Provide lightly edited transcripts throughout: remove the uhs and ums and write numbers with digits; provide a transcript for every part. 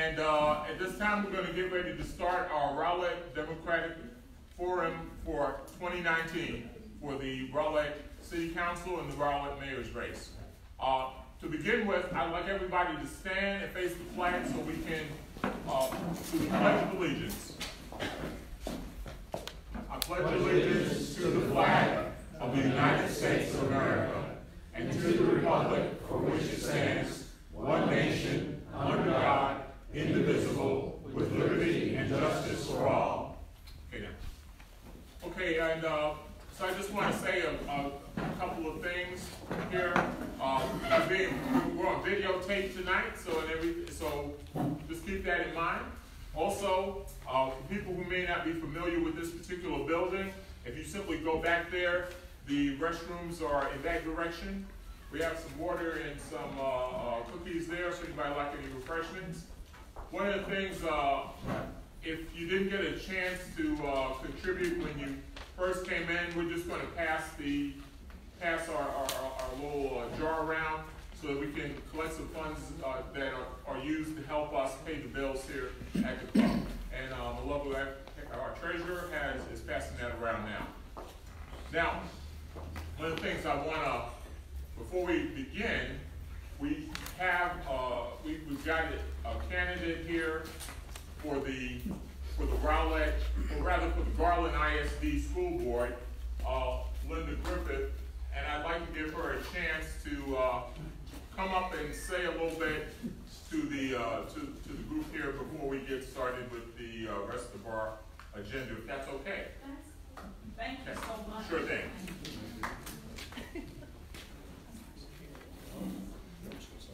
And at this time, we're going to get ready to start our Rowlett Democratic Forum for 2019 for the Rowlett City Council and the Rowlett Mayor's race. To begin with, I'd like everybody to stand and face the flag so we can do the Pledge of Allegiance. I pledge allegiance to the flag of the United States of America and to the republic for which it stands, one nation, under God, indivisible, with liberty and justice for all. Okay, now. Okay, and so I just want to say a couple of things here. We're on videotape tonight, so just keep that in mind. Also, for people who may not be familiar with this particular building, if you simply go back there, the restrooms are in that direction. We have some water and some cookies there, so anybody like any refreshments. One of the things, if you didn't get a chance to contribute when you first came in, we're just going to pass our little jar around so that we can collect some funds that are used to help us pay the bills here at the club. And the lovely our treasurer is passing that around now. Now, one of the things I want to, before we begin, we've got a candidate here for the Rowlett, or rather for the Garland ISD School Board, Linda Griffith, and I'd like to give her a chance to come up and say a little bit to the group here before we get started with the rest of our agenda, if that's okay. Thank you so much. Sure thing.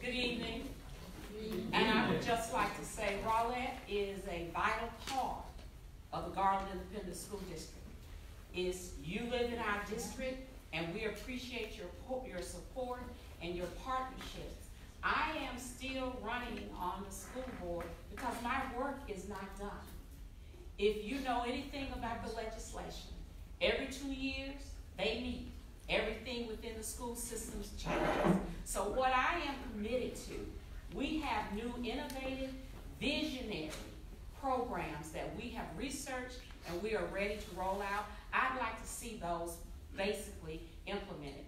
Good evening. And I would just like to say Rowlett is a vital part of the Garland Independent School District. You live in our district, and we appreciate your support and your partnerships. I am still running on the school board because my work is not done. If you know anything about the legislation, every 2 years they meet. Everything within the school systems changes. So what I am committed to, we have new innovative, visionary programs that we have researched and we are ready to roll out. I'd like to see those basically implemented.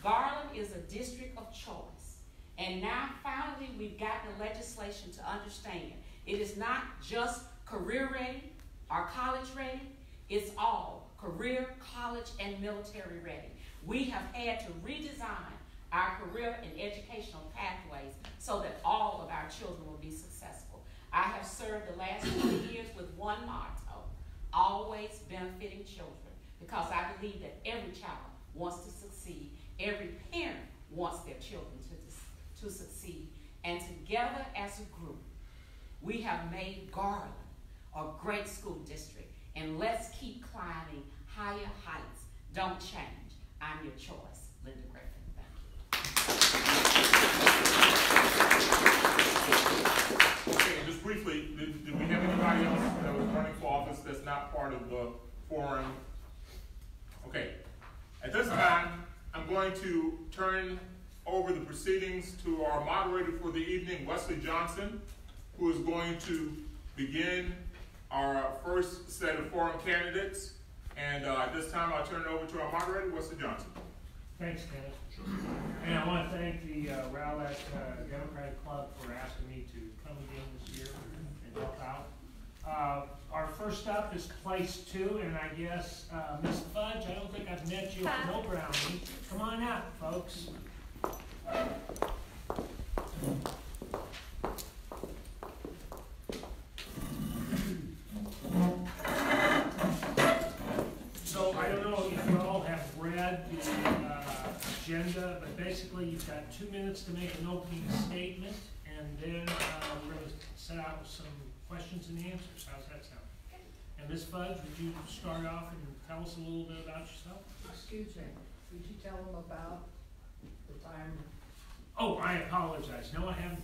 Garland is a district of choice. And now finally we've gotten the legislation to understand. It is not just career ready or college ready. It's all career, college, and military ready. We have had to redesign our career and educational pathways so that all of our children will be successful. I have served the last 20 years with one motto, always benefiting children, because I believe that every child wants to succeed. Every parent wants their children to succeed. And together as a group, we have made Garland a great school district. And let's keep climbing higher heights. Don't change. I'm your choice, Linda Griffin. Thank you. Okay, and just briefly, did we have anybody else that was running for office that's not part of the forum? Okay, at this time, I'm going to turn over the proceedings to our moderator for the evening, Wesley Johnson, who is going to begin our first set of forum candidates. And at this time, I'll turn it over to our moderator, Wesley Johnson. Thanks, Kenneth. Sure. And I want to thank the Rowlett Democratic Club for asking me to come again this year and help out. Our first up is place 2, and I guess Miss Fudge, I don't think I've met you at No Brownie. Come on out, folks. So I don't know if you all have read the agenda, but basically you've got 2 minutes to make an opening statement, and then we're going to set out with some questions and answers. How's that sound? And Ms. Fudge, would you start off and tell us a little bit about yourself? Excuse me, would you tell them about the time? Oh, I apologize. No, I haven't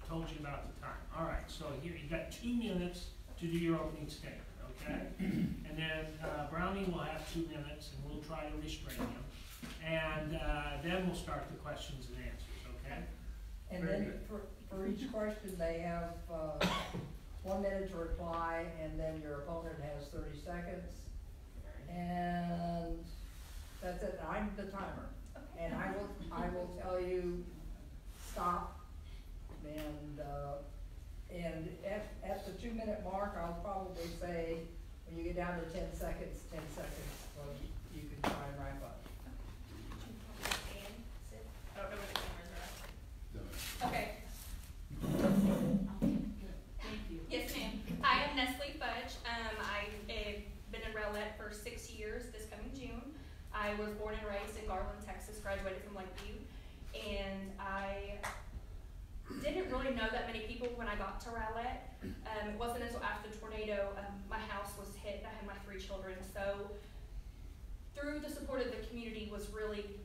told you about the time. All right, so here you've got 2 minutes to do your opening statement, okay? And then Brownie will have 2 minutes, and we'll try to restrain him. And then we'll start the questions and answers, okay? And Very then good. for For each question, they have 1 minute to reply, and then your opponent has 30 seconds. And that's it. I'm the timer. And I will tell you, stop. And at the 2 minute mark, I'll probably say, when you get down to 10 seconds, well, you can try and wrap up. I don't know where the cameras are. Okay. Thank you. Yes, ma'am. I am Nestle Fudge. I've been in Rowlett for 6 years this coming June. I was born and raised in Garland, Texas, graduated from Lakeview, and I didn't really know that many people when I got to Rowlett. It wasn't until after the tornado, my house was hit and I had my 3 children. So through the support of the community was really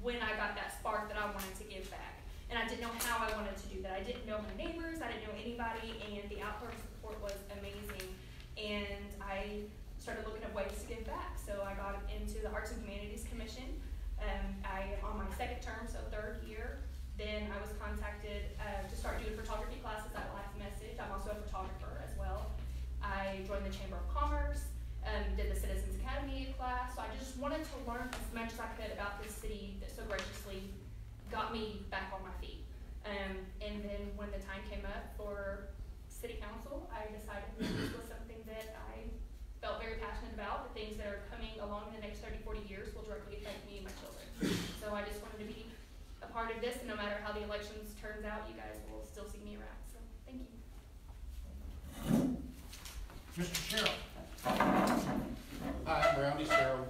when I got that spark that I wanted to give back. And I didn't know how I wanted to do that. I didn't know my neighbors, I didn't know anybody, and the outpouring support was amazing. And I started looking at ways to give back. So I got into the Arts and Humanities Commission. I am on my 2nd term, so 3rd year. Then I was contacted to start doing photography classes at Life Message. I'm also a photographer as well. I joined the Chamber of Commerce, did the Citizens Academy class. So I just wanted to learn as much as I could about this city that so graciously got me back on my feet. And then when the time came up for City Council, I decided that this was something that I felt very passionate about. The things that are coming along in the next 30, 40 years will directly affect me and my children. So I just wanted to be a part of this, and no matter how the elections turns out, you guys will still see me around. So thank you. Mr. Sherrill. Hi, I'm Brownie Sherrill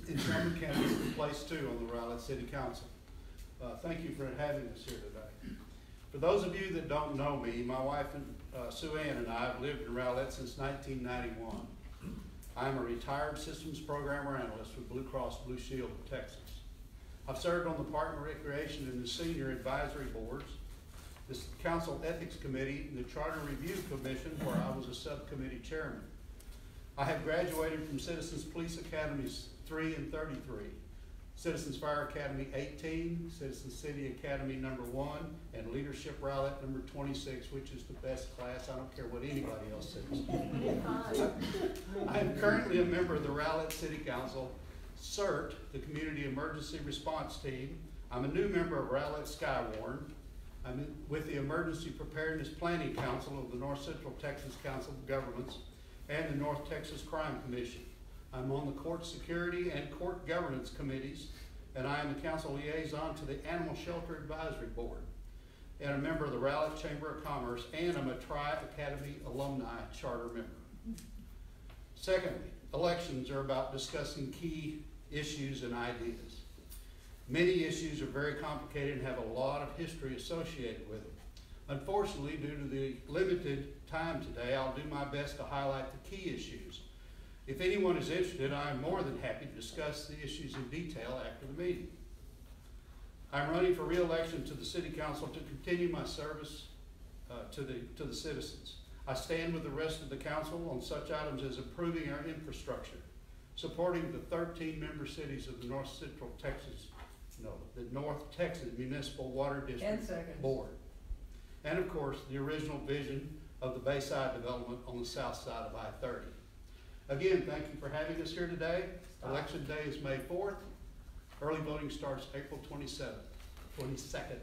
in Sherman County, place 2 on the Rowlett City Council. Thank you for having us here today. For those of you that don't know me, my wife Sue Ann and I have lived in Rowlett since 1991. I'm a retired systems programmer analyst with Blue Cross Blue Shield of Texas. I've served on the Park and Recreation and the Senior Advisory Boards, the Council Ethics Committee, and the Charter Review Commission, where I was a subcommittee chairman. I have graduated from Citizens Police Academies 3 and 33, Citizens Fire Academy 18, Citizens City Academy #1, and Leadership Rowlett #26, which is the best class. I don't care what anybody else says. I am currently a member of the Rowlett City Council, CERT, the Community Emergency Response Team. I'm a new member of Rowlett Skywarn. I'm with the Emergency Preparedness Planning Council of the North Central Texas Council of Governments and the North Texas Crime Commission. I'm on the Court Security and Court Governance Committees, and I am the council liaison to the Animal Shelter Advisory Board, and a member of the Rowlett Chamber of Commerce, and I'm a Tri-Academy Alumni Charter member. Secondly, elections are about discussing key issues and ideas. Many issues are very complicated and have a lot of history associated with them. Unfortunately, due to the limited time today, I'll do my best to highlight the key issues. If anyone is interested, I'm more than happy to discuss the issues in detail after the meeting. I'm running for re-election to the City Council to continue my service to the citizens. I stand with the rest of the council on such items as improving our infrastructure, supporting the 13 member cities of the North Texas Municipal Water District Board, and of course the original vision of the Bayside development on the south side of I-30. Again, thank you for having us here today. Election day is May 4th. Early voting starts April 22nd.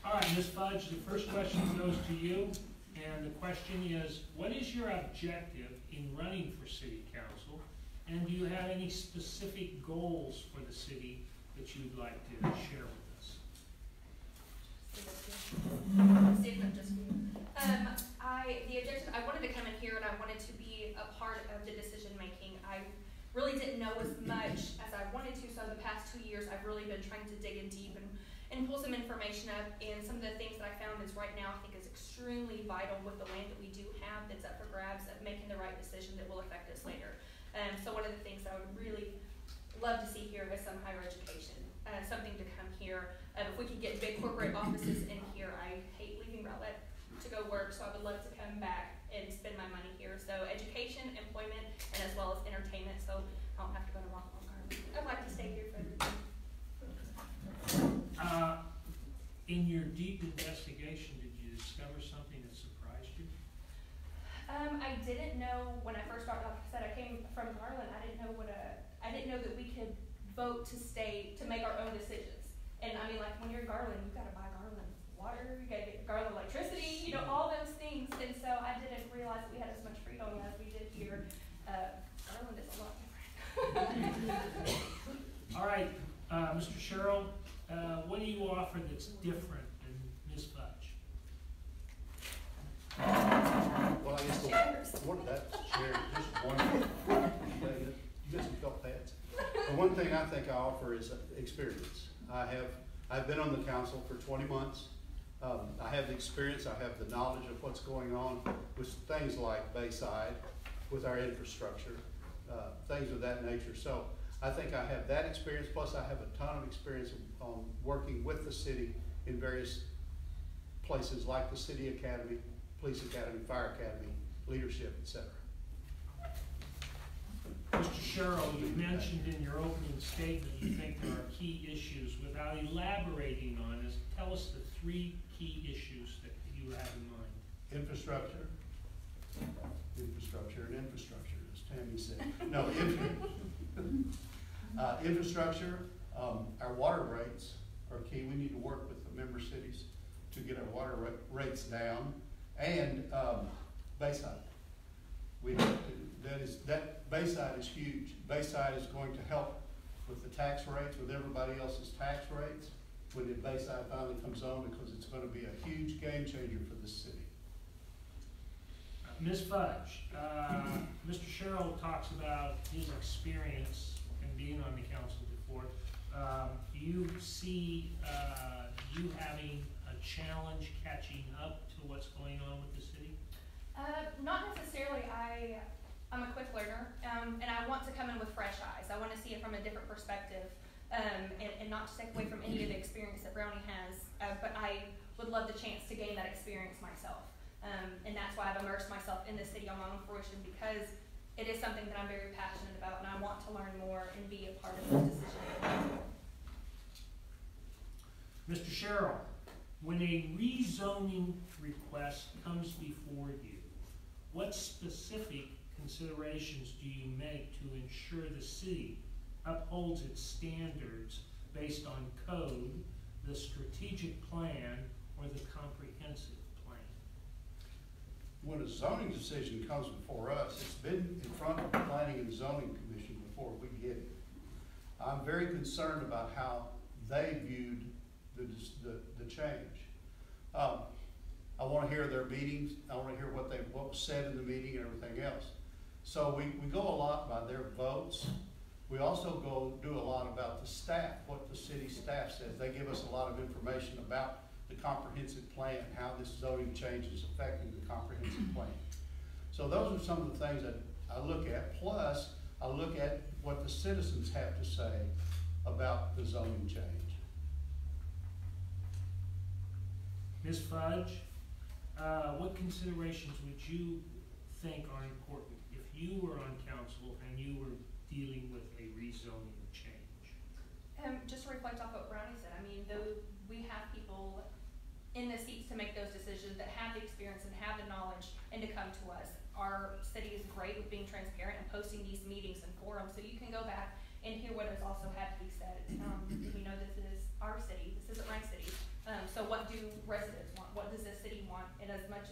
All right, Ms. Fudge, the first question goes to you, and the question is, what is your objective in running for City Council, and do you have any specific goals for the city that you'd like to share with us? The objective, I wanted to come in here and I wanted to be a part of the decision making. I really didn't know as much as I wanted to, so the past 2 years I've really been trying to dig in deep and pull some information up, and some of the things that I found is right now I think is extremely vital with the land that we do have that's up for grabs, of making the right decision that will affect us later. So one of the things I would really love to see here is some higher education, something to come here. If we could get big corporate offices in here, I hate leaving Rowlett to go work, so I would love to come back and spend my money here. So education, employment, and as well as entertainment, so I don't have to go to Rockland Garden. I'd like to stay here for everything. In your deep investigation, did you discover something that surprised you? I didn't know when I first started, like I said, I came from Garland, I didn't know that we could vote to make our own decisions. And I mean, like, when you're in Garland, you gotta buy Garland water, you gotta get Garland electricity, you know, all those things. And so I didn't realize that we had as much freedom as we did here. Garland is a lot different. All right, Mr. Sherrill, what do you offer that's different than Ms. Fudge? Well, I guess that's shared, just one. You got some felt pads. The one thing I think I offer is experience. I've been on the council for 20 months. I have the experience, I have the knowledge of what's going on with things like Bayside, with our infrastructure, things of that nature. So I think I have that experience, plus I have a ton of experience on working with the city in various places like the City Academy, Police Academy, Fire Academy, leadership, etc. Mr. Sherrill, you mentioned in your opening statement you think there are key issues. Without elaborating on this, tell us the 3 key issues that you have in mind. Infrastructure, and infrastructure, as Tammy said. No, infrastructure, our water rates are key. We need to work with the member cities to get our water rates down, and Bayside. We have to, that Bayside is huge. Bayside is going to help with the tax rates, with everybody else's tax rates, when the Bayside finally comes on, because it's going to be a huge game changer for the city. Ms. Fudge, Mr. Sherrill talks about his experience in being on the council before. Do you see you having a challenge catching up to what's going on with the city? Not necessarily. I'm a quick learner, and I want to come in with fresh eyes. I want to see it from a different perspective, and not to take away from any of the experience that Brownie has, but I would love the chance to gain that experience myself. And that's why I've immersed myself in the city on my own fruition, because it is something that I'm very passionate about, and I want to learn more and be a part of the decision. Mr. Sherrill, when a rezoning request comes before you, what specific considerations do you make to ensure the city upholds its standards based on code, the strategic plan, or the comprehensive plan? When a zoning decision comes before us, it's been in front of the Planning and Zoning Commission before we get it. I'm very concerned about how they viewed the change. I want to hear their meetings. I want to hear what was said in the meeting and everything else. So we go a lot by their votes. We also do a lot about the staff, what the city staff says. They give us a lot of information about the comprehensive plan, how this zoning change is affecting the comprehensive plan. So those are some of the things that I look at. Plus, I look at what the citizens have to say about the zoning change. Ms. Fudge, what considerations would you think are important if you were on council and you were dealing with a rezoning change? Just to reflect off what Brownie said, I mean, we have people in the seats to make those decisions that have the experience and have the knowledge and to come to us. Our city is great with being transparent and posting these meetings and forums, so you can go back and hear what has also had to be said. We know this is our city, this isn't my city. So what do residents want? What does the city want? And as much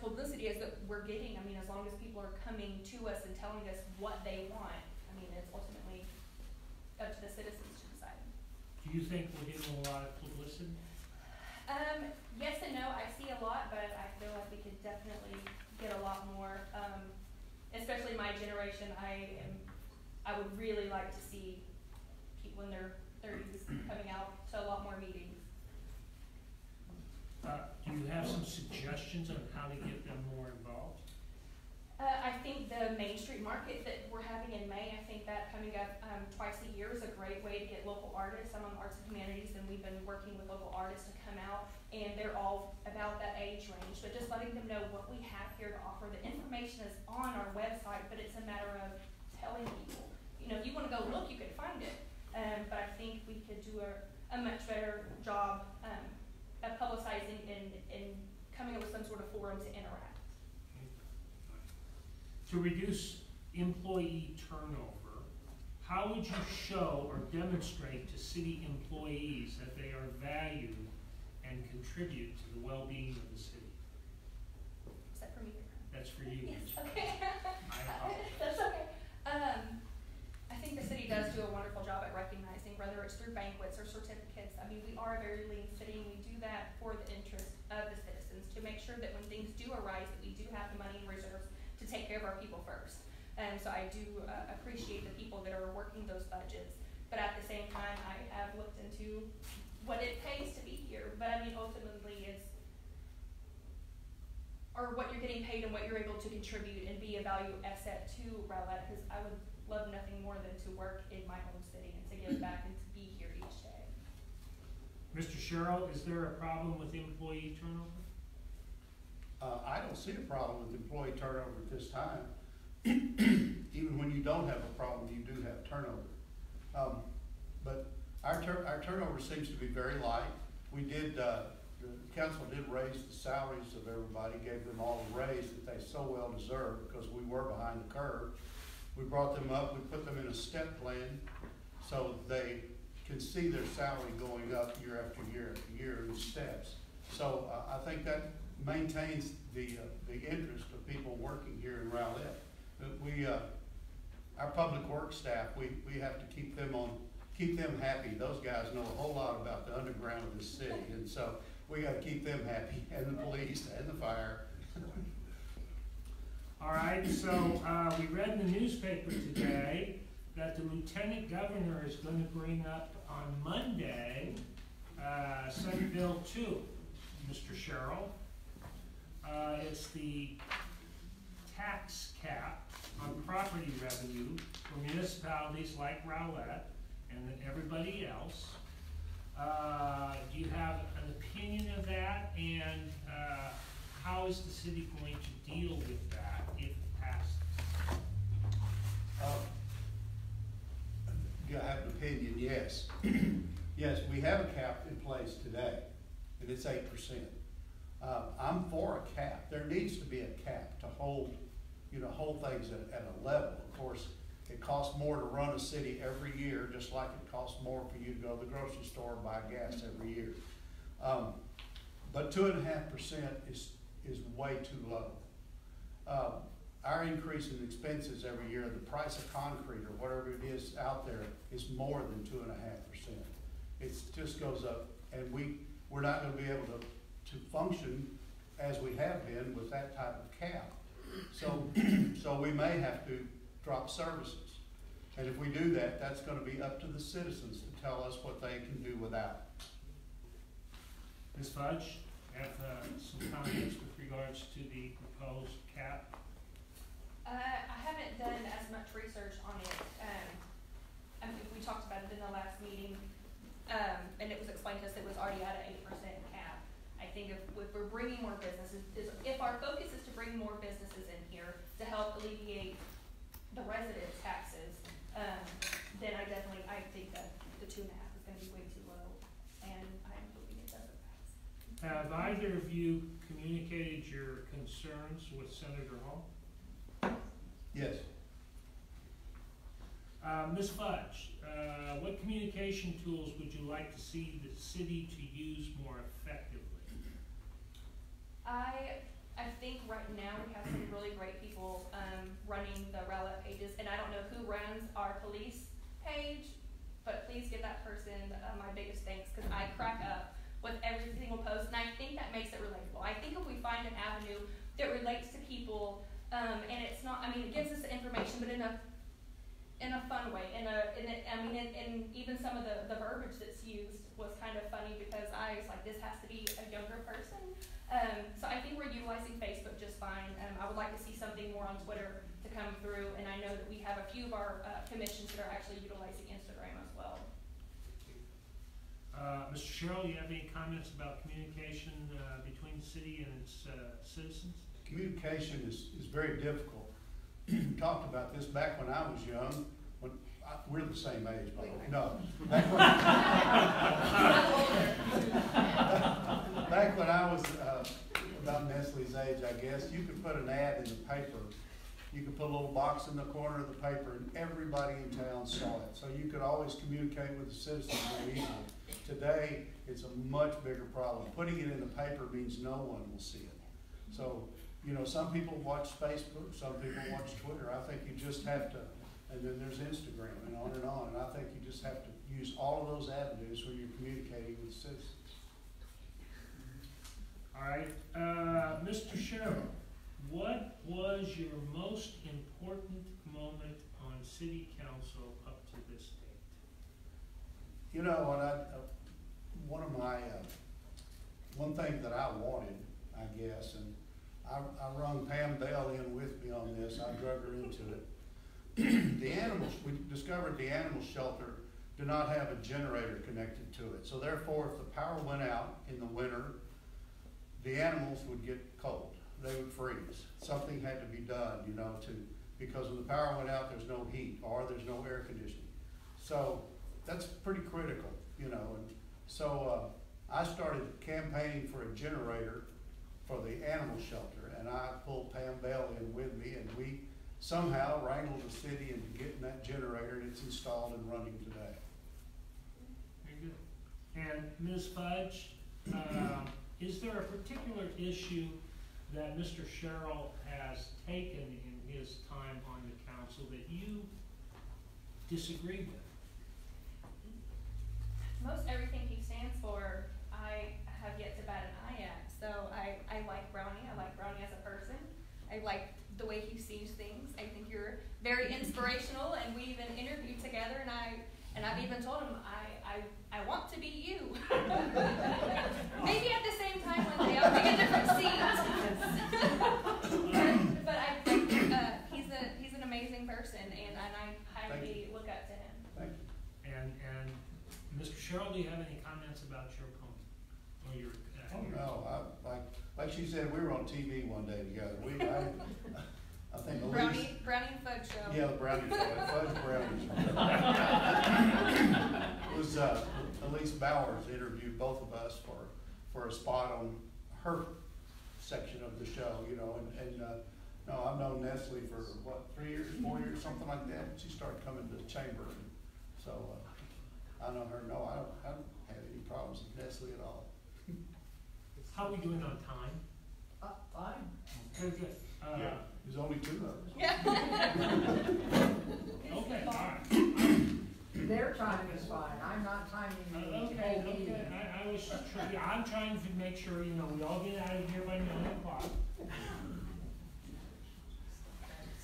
publicity as that we're getting, I mean, as long as people are coming to us and telling us what they want, I mean, it's ultimately up to the citizens to decide. Do you think we're getting a lot of publicity? Yes and no. I see a lot, but I feel like we could definitely get a lot more. Especially my generation, I would really like to see people in their 30s coming out to a lot more meetings. Do you have some suggestions on how to get them more involved? I think the Main Street Market that we're having in May, I think that coming up twice a year is a great way to get local artists. I'm on the Arts and Humanities, and we've been working with local artists to come out, and they're all about that age range. But just letting them know what we have here to offer. The information is on our website, but it's a matter of telling people. You know, if you want to go look, you can find it. But I think we could do a much better job of publicizing and coming up with some sort of forum to interact. To reduce employee turnover, how would you show or demonstrate to city employees that they are valued and contribute to the well-being of the city? Is that for me? That's for you. Yes, okay. I apologize. That's okay. I think the city does do a wonderful job at recognizing, whether it's through banquets or certificates. I mean, we are a very lean city, and we do that for the interest of the citizens, to make sure that when things do arise, that we do have the money in reserves to take care of our people first. So I do appreciate the people that are working those budgets, but at the same time, I have looked into what it pays to be here. But I mean, ultimately, it's or what you're getting paid and what you're able to contribute and be a value asset to Rowlett, because I would love nothing more than to work in my home city and to give back and to be here each day. Mr. Sherrill, is there a problem with employee turnover? I don't see a problem with employee turnover at this time. Even when you don't have a problem, you do have turnover. But our turnover seems to be very light. We did, the council did raise the salaries of everybody, gave them all a raise that they so well deserve because we were behind the curve. We brought them up, we put them in a step plan so they can see their salary going up year after year after year in steps. So I think that maintains the interest of people working here in Rowlett. We, our public works staff, we have to keep them happy. Those guys know a whole lot about the underground of this city, and so we got to keep them happy, and the police and the fire. All right, so we read in the newspaper today that the Lieutenant Governor is going to bring up on Monday Senate Bill 2, Mr. Sherrill. It's the tax cap on property revenue for municipalities like Rowlett and everybody else. Do you have an opinion of that, and how is the city going to deal with that if it passes? I have an opinion, yes. Yes, we have a cap in place today, and it's 8%. I'm for a cap. There needs to be a cap to hold things at a level. Of course, it costs more to run a city every year, just like it costs more for you to go to the grocery store and buy gas every year. But 2.5% is way too low. Our increase in expenses every year, the price of concrete or whatever it is out there is more than 2.5%. It just goes up, and we're not going to be able to function as we have been with that type of cap. So we may have to drop services. And if we do that, that's going to be up to the citizens to tell us what they can do without. Ms. Fudge, have some comments with regards to the proposed cap? I haven't done as much research on it. I mean, we talked about it in the last meeting, and it was explained to us it was already at an 8% cap. I think if we're bringing more businesses, if our focus is to bring more businesses in here to help alleviate the residents' taxes, then I think that the 2.5 is going to be way too low, and I'm hoping it doesn't pass. Have either of you communicated your concerns with Senator Hall? Yes. Ms. Fudge, what communication tools would you like to see the city to use more effectively? I think right now we have some really great people running the Rowlett pages, and I don't know who runs our police page, but please give that person my biggest thanks, because I crack up with every single post, and I think that makes it relatable. I think if we find an avenue that relates to people, and it's not, I mean, it gives us the information, but in a fun way, and even some of the verbiage that's used was kind of funny, because I was like, this has to be a younger person. So I think we're utilizing Facebook just fine. I would like to see something more on Twitter to come through, and I know that we have a few of our commissions that are actually utilizing Instagram as well. Mr. Sherrill, you have any comments about communication between the city and its citizens? Communication is very difficult. We talked about this back when I was young. We're the same age, by the way. Wait. No. Back when I was about Nestle's age, I guess, you could put an ad in the paper. You could put a little box in the corner of the paper, and everybody in town saw it. So you could always communicate with the citizens very easily. Today, it's a much bigger problem. Putting it in the paper means no one will see it. So, you know, some people watch Facebook, some people watch Twitter. I think you just have to, and then there's Instagram and on and on. And I think you just have to use all of those avenues when you're communicating with citizens. All right, Mr. Sherrill, what was your most important moment on city council up to this date? You know, one thing that I wanted, I guess, and I rung Pam Bell in with me on this. I drug her into it. We discovered the animal shelter did not have a generator connected to it. So therefore, if the power went out in the winter, the animals would get cold. They would freeze. Something had to be done, you know, because when the power went out, there's no heat or there's no air conditioning. So that's pretty critical, you know. And so I started campaigning for a generator for the animal shelter, and I pulled Pam Bell in with me, and we somehow wrangled the city into getting that generator, and it's installed and running today. Very good. And Ms. Fudge, is there a particular issue that Mr. Sherrill has taken in his time on the council that you disagree with? Most everything he stands for, I have yet to bat an eye at. So I like Brownie. I like Brownie as a person. I like the way he sees things. I think you're very inspirational, and we even interviewed together, and I've even told him I want to be you. Maybe at the same time one day I'll take a different seat. But I think he's an amazing person, and I highly look up to him. Thank you. And Mr. Sherrill, do you have any comments about your opponent or your? Oh no, like she said, we were on TV one day together. I think Elise, Brownie and Fudge show. yeah, the Brownie Fudge Brownies. It was Elise Bowers interviewed both of us for a spot on her section of the show, you know, and no, I've known Nestle for what, 3 years, 4 years, something like that. She started coming to the chamber, and so I know her. No, I don't have any problems with Nestle at all. How are we doing on time? Fine. Very good. Yeah, there's only 2 of us. Yeah. Okay, all right. Their timing is fine. I'm not timing the whole meeting. Okay. I was trying, I'm trying to make sure, you know, we all get out of here by 9 o'clock.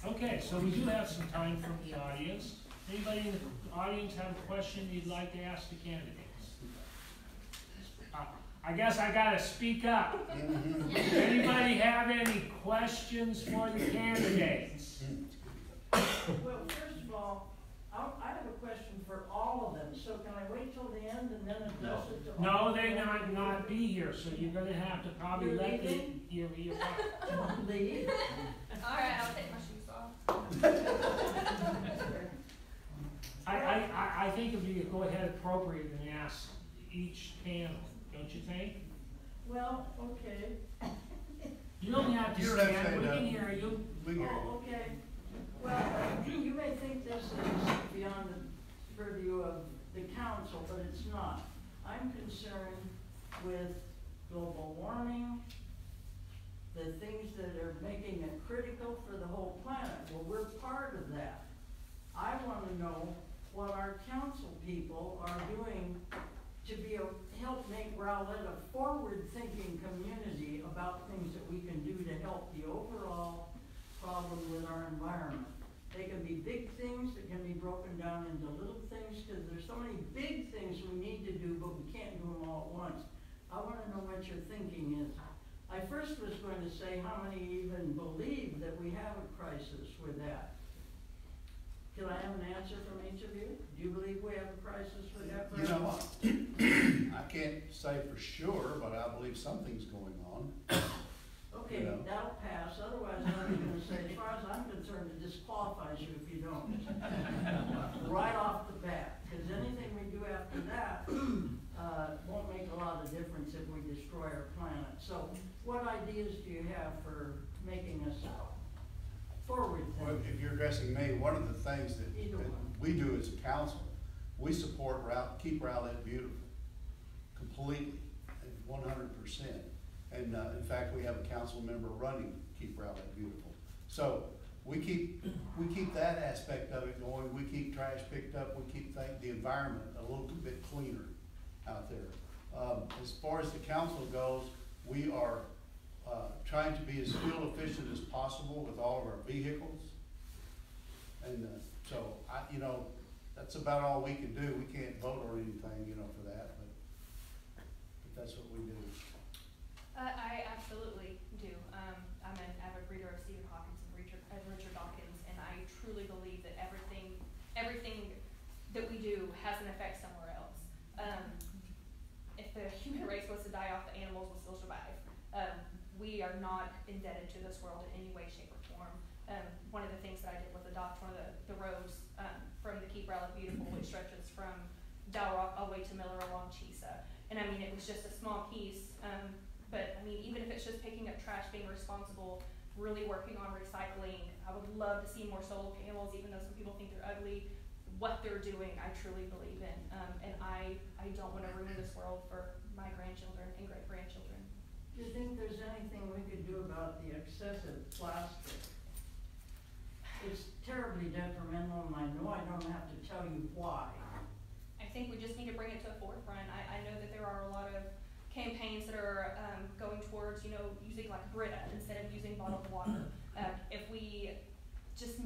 Okay, so we do have some time from the audience. Anybody in the audience have a question you'd like to ask the candidates? I guess I gotta speak up. Anybody have any questions for the candidates? Well, first of all, I have a question for all of them, so can I wait till the end and then address it to all? No, they might not be here, so you're gonna have to probably You're let the, leaving? you Leave. All right, I'll take my shoes off. I think if you go ahead appropriate and ask each panel, don't you think? Well, okay. You don't have to You don't have to stand, we stand can up. hear you. We hear you. Oh, okay. Well, you may think this is beyond the purview of the council, but it's not. I'm concerned with global warming, the things that are making it critical for the whole planet. Well, we're part of that. I want to know what our council people are doing to help make Rowlett a forward-thinking community about things that we can do to help the overall problem with our environment. They can be big things that can be broken down into little things, because there's so many big things we need to do, but we can't do them all at once. I want to know what your thinking is. I first was going to say how many even believe that we have a crisis with that. Can I have an answer from each of you? Do you believe we have a crisis with that? You know, I can't say for sure, but I believe something's going on. Okay, You know. that'll pass, otherwise I'm gonna say, as far as I'm concerned, it disqualifies you if you don't. Right off the bat, because anything we do after that, won't make a lot of difference if we destroy our planet. So what ideas do you have for making us forward Well, thinking? if you're addressing me, one of the things that Either one. we do as a council, we support keep Rowlett beautiful, completely, and 100%. And in fact, we have a council member running Keep Rowlett Beautiful. So we keep that aspect of it going. We keep trash picked up. We keep the environment a little bit cleaner out there. As far as the council goes, we are trying to be as fuel efficient as possible with all of our vehicles. And so that's about all we can do. We can't vote or anything, for that, but that's what we do. I absolutely do. I'm an avid reader of Stephen Hawking and Richard Dawkins, and I truly believe that everything that we do has an effect somewhere else. If the human race was to die off, the animals will still survive. We are not indebted to this world in any way, shape, or form. One of the things that I did was adopt one of the roads from the Keep Rowlett Beautiful, which stretches from Dow Rock all the way to Miller along Chisa. And I mean, it was just a small piece. But I mean, even if it's just picking up trash, being responsible, really working on recycling, I would love to see more solar panels, even though some people think they're ugly. What they're doing, I truly believe in. And I don't want to ruin this world for my grandchildren and great-grandchildren. Do you think there's anything we could do about the excessive plastic? It's terribly detrimental, and I know I don't have to tell you why. I think we just need to bring it to the forefront. I know that there are a lot of campaigns that are going towards, using like Brita instead of using bottled water. If we just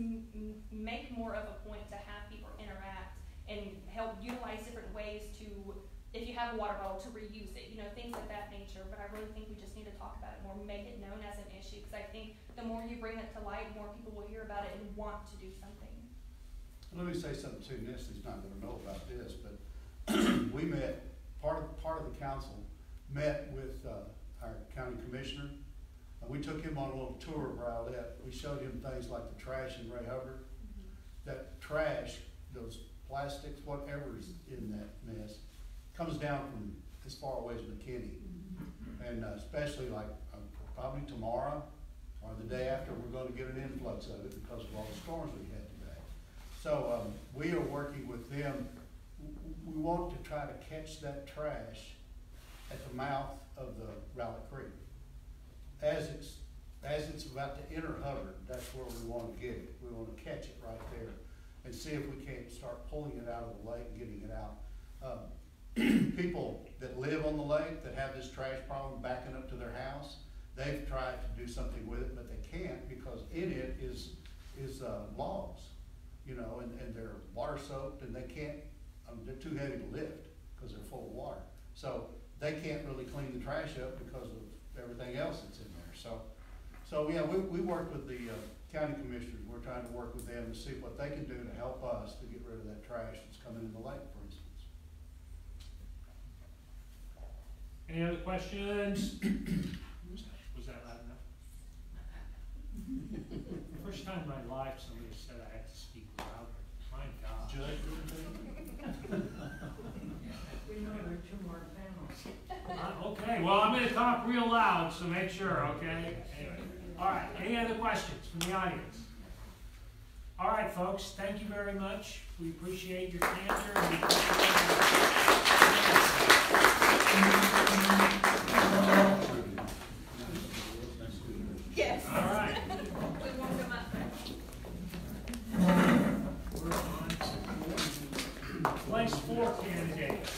make more of a point to have people interact and help utilize different ways to, if you have a water bottle, to reuse it, things of that nature. But I really think we just need to talk about it more, make it known as an issue, because I think the more you bring it to light, more people will hear about it and want to do something. Let me say something too. Nestle's not going to know about this, but we met, part of the council met with our county commissioner. We took him on a little tour of Rowlett. We showed him things like the trash in Ray Hubbard. Mm-hmm. That trash, those plastics, whatever is in that mess, comes down from as far away as McKinney. Mm-hmm. And especially like probably tomorrow or the day after, we're going to get an influx of it because of all the storms we had today. So we are working with them. We want to try to catch that trash at the mouth of the Rowlett Creek. As it's about to enter Hubbard, that's where we want to get it. We want to catch it right there and see if we can't start pulling it out of the lake and getting it out. People that live on the lake that have this trash problem backing up to their house, they've tried to do something with it, but they can't because in it is logs, and they're water soaked and they can't, they're too heavy to lift because they're full of water. So they can't really clean the trash up because of everything else that's in there. So yeah, we work with the county commissioners. We're trying to work with them to see what they can do to help us to get rid of that trash that's coming in the lake, for instance. Any other questions? Was that loud enough? First time in my life somebody said I had to speak louder. My God. Judge, We know there are 2 more panels. Okay, well, I'm going to talk real loud, so make sure, okay? Anyway. All right, any other questions from the audience? All right, folks, thank you very much. We appreciate your candor. And we Yes. All right. We won't come up. We're on to place 4 candidates.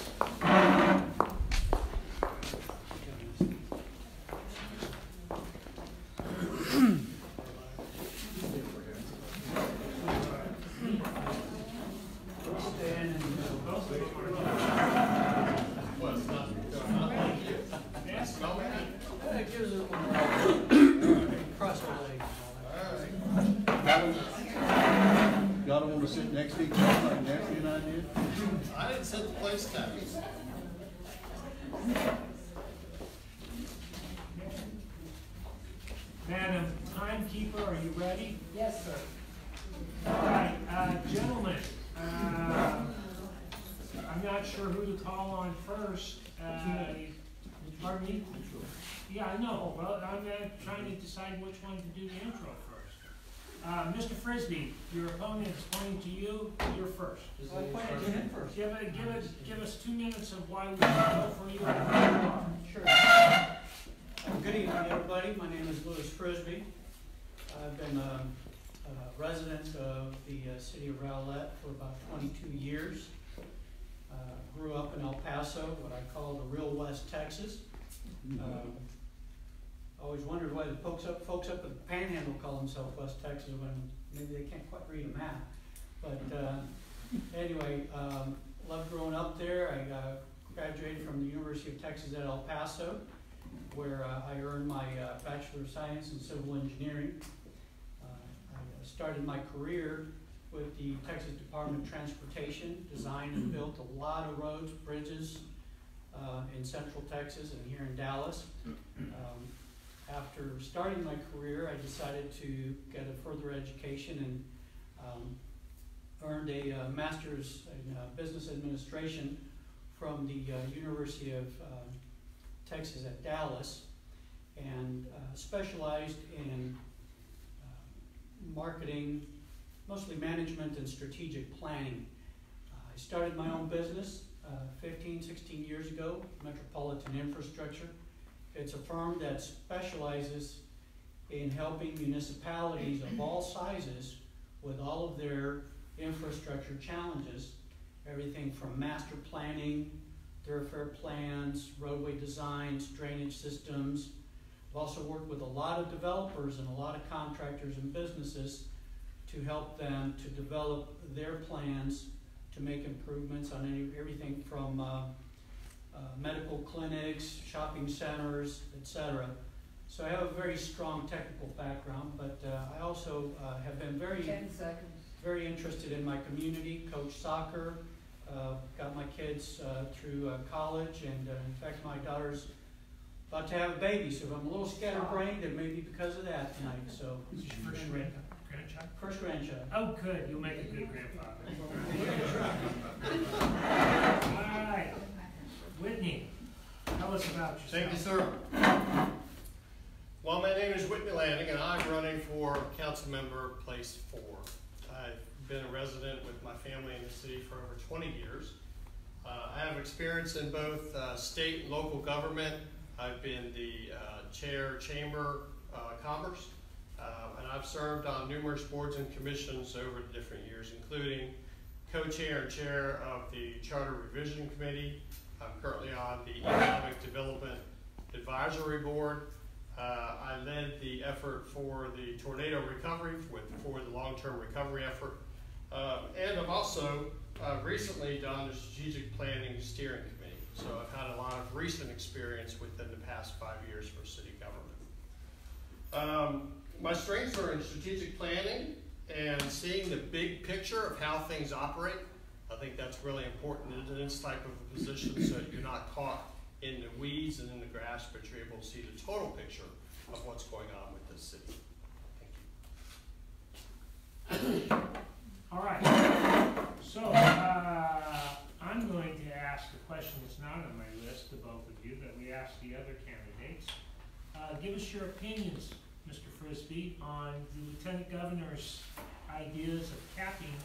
Y'all don't want to sit next to each other like Nancy and I did? I didn't set the place down. on first. Pardon me? Yeah, I know. Well, I'm trying to decide which one to do the intro first. Mr. Frisbee, your opponent is pointing to you. You're first. I pointed to him first. Give us 2 minutes of why we should vote for you. Sure. Good evening, everybody. My name is Louis Frisbee. I've been a resident of the city of Rowlett for about 22 years. Grew up in El Paso, what I call the real West Texas. Always wondered why the folks up at the Panhandle call themselves West Texas when maybe they can't quite read a map. But anyway, loved growing up there. I graduated from the University of Texas at El Paso, where I earned my Bachelor of Science in Civil Engineering. I started my career with the Texas Department of Transportation, designed and built a lot of roads, bridges in Central Texas and here in Dallas. After starting my career, I decided to get a further education and earned a master's in business administration from the University of Texas at Dallas, and specialized in marketing, mostly management and strategic planning. I started my own business 15, 16 years ago, Metropolitan Infrastructure. It's a firm that specializes in helping municipalities of all sizes with all of their infrastructure challenges, everything from master planning, thoroughfare plans, roadway designs, drainage systems. I've also worked with a lot of developers and a lot of contractors and businesses to help them to develop their plans to make improvements on everything from medical clinics, shopping centers, etc. So I have a very strong technical background, but I also have been 10 seconds. very interested in my community, coach soccer, got my kids through college, and in fact my daughter's about to have a baby, so if I'm a little scatterbrained, it may be because of that tonight. So This is your first grandchild? First grandchild. Oh, good. You'll make a good grandfather. All right. Whitney, tell us about yourself. Thank you, sir. Well, my name is Whitney Lanning, and I'm running for council member place 4. I've been a resident with my family in the city for over 20 years. I have experience in both state and local government. I've been the chamber commerce, and I've served on numerous boards and commissions over the different years, including co-chair and chair of the Charter Revision Committee. I'm currently on the Economic Development Advisory Board. I led the effort for the tornado recovery for the long-term recovery effort. And I've also recently done the Strategic Planning Steering Committee. So I've had a lot of recent experience within the past 5 years for city government. My strengths are in strategic planning and seeing the big picture of how things operate. I think that's really important in this type of a position, so that you're not caught in the weeds and in the grass, but you're able to see the total picture of what's going on with this city. Thank you. All right. So I'm going to ask a question that's not on my list to both of you that we asked the other candidates. Give us your opinions, Mr. Frisbee, on the Lieutenant Governor's ideas of capping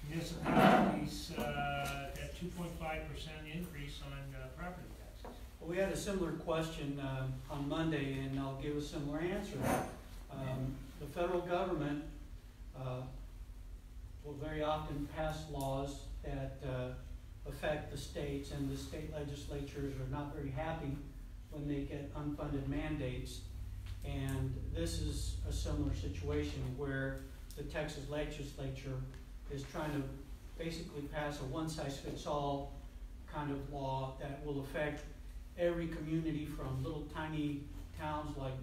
municipalities at 2.5% increase on property taxes. Well, we had a similar question on Monday, and I'll give a similar answer. The federal government will very often pass laws that affect the states, and the state legislatures are not very happy when they get unfunded mandates. And this is a similar situation where the Texas legislature is trying to basically pass a one-size-fits-all kind of law that will affect every community from little tiny towns like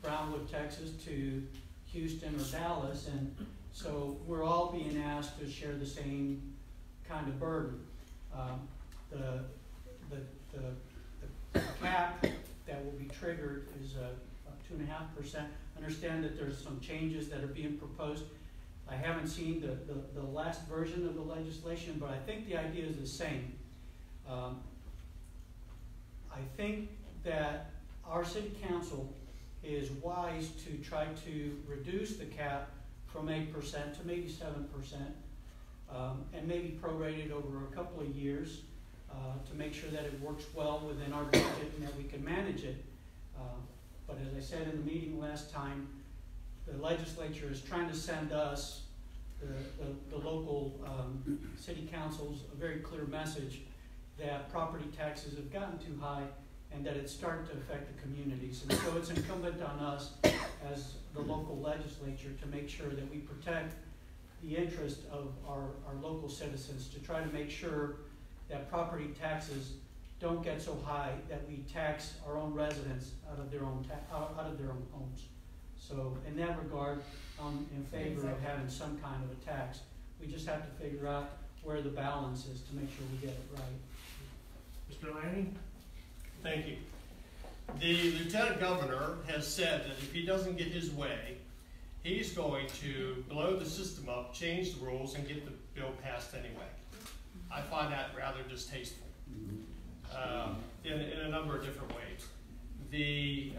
Brownwood, Texas to Houston or Dallas. And so we're all being asked to share the same kind of burden. The cap that will be triggered is 2.5%. Understand that there's some changes that are being proposed. I haven't seen the last version of the legislation, but I think the idea is the same. I think that our city council is wise to try to reduce the cap from 8% to maybe 7%, and maybe prorate it over a couple of years to make sure that it works well within our budget and that we can manage it. But as I said in the meeting last time, the legislature is trying to send us, the local city councils, a very clear message that property taxes have gotten too high and that it's starting to affect the communities. And so it's incumbent on us as the local legislature to make sure that we protect the interest of our local citizens, to try to make sure that property taxes don't get so high that we tax our own residents out of their own homes. So in that regard, I'm in favor of having some kind of a tax. We just have to figure out where the balance is to make sure we get it right. Mr. Lanning? Thank you. The Lieutenant Governor has said that if he doesn't get his way, he's going to blow the system up, change the rules, and get the bill passed anyway. I find that rather distasteful in a number of different ways. The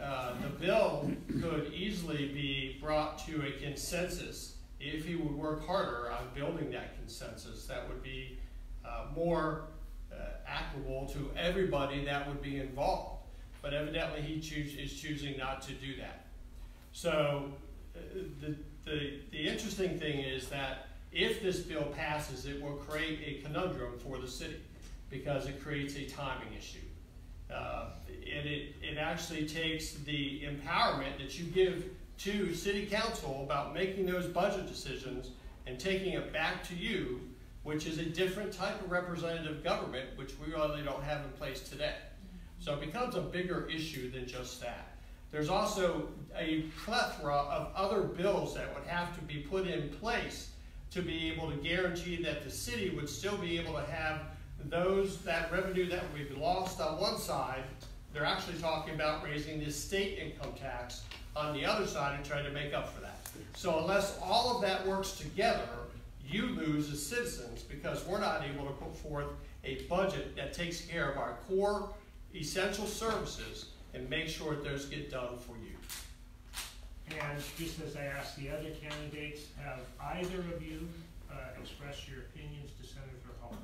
bill could easily be brought to a consensus if he would work harder on building that consensus. That would be more applicable to everybody that would be involved. But evidently he is choosing not to do that. So the interesting thing is that if this bill passes, it will create a conundrum for the city because it creates a timing issue. And it actually takes the empowerment that you give to city council about making those budget decisions and taking it back to you, which is a different type of representative government, which we really don't have in place today. So it becomes a bigger issue than just that. There's also a plethora of other bills that would have to be put in place to be able to guarantee that the city would still be able to have that revenue that we've lost on one side. They're actually talking about raising the state income tax on the other side and trying to make up for that. So unless all of that works together, you lose as citizens because we're not able to put forth a budget that takes care of our core essential services and make sure that those get done for you. And just as I asked the other candidates, have either of you expressed your opinions to Senator Hall?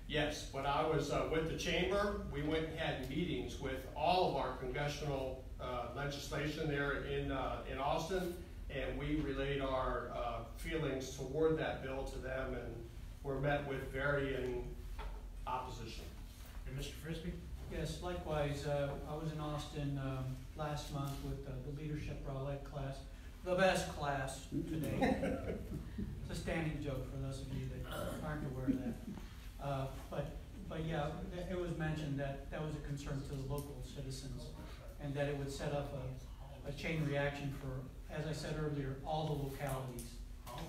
Yes, when I was with the chamber, we went and had meetings with all of our congressional legislation there in Austin, and we relayed our feelings toward that bill to them, and were met with varying opposition. And Mr. Frisbee? Yes, likewise, I was in Austin last month with the leadership Rowlett class, the best class today. It's a standing joke for those of you that aren't aware of that. But yeah, it was mentioned that that was a concern to the local citizens and that it would set up a chain reaction for, as I said earlier, all the localities. Oh,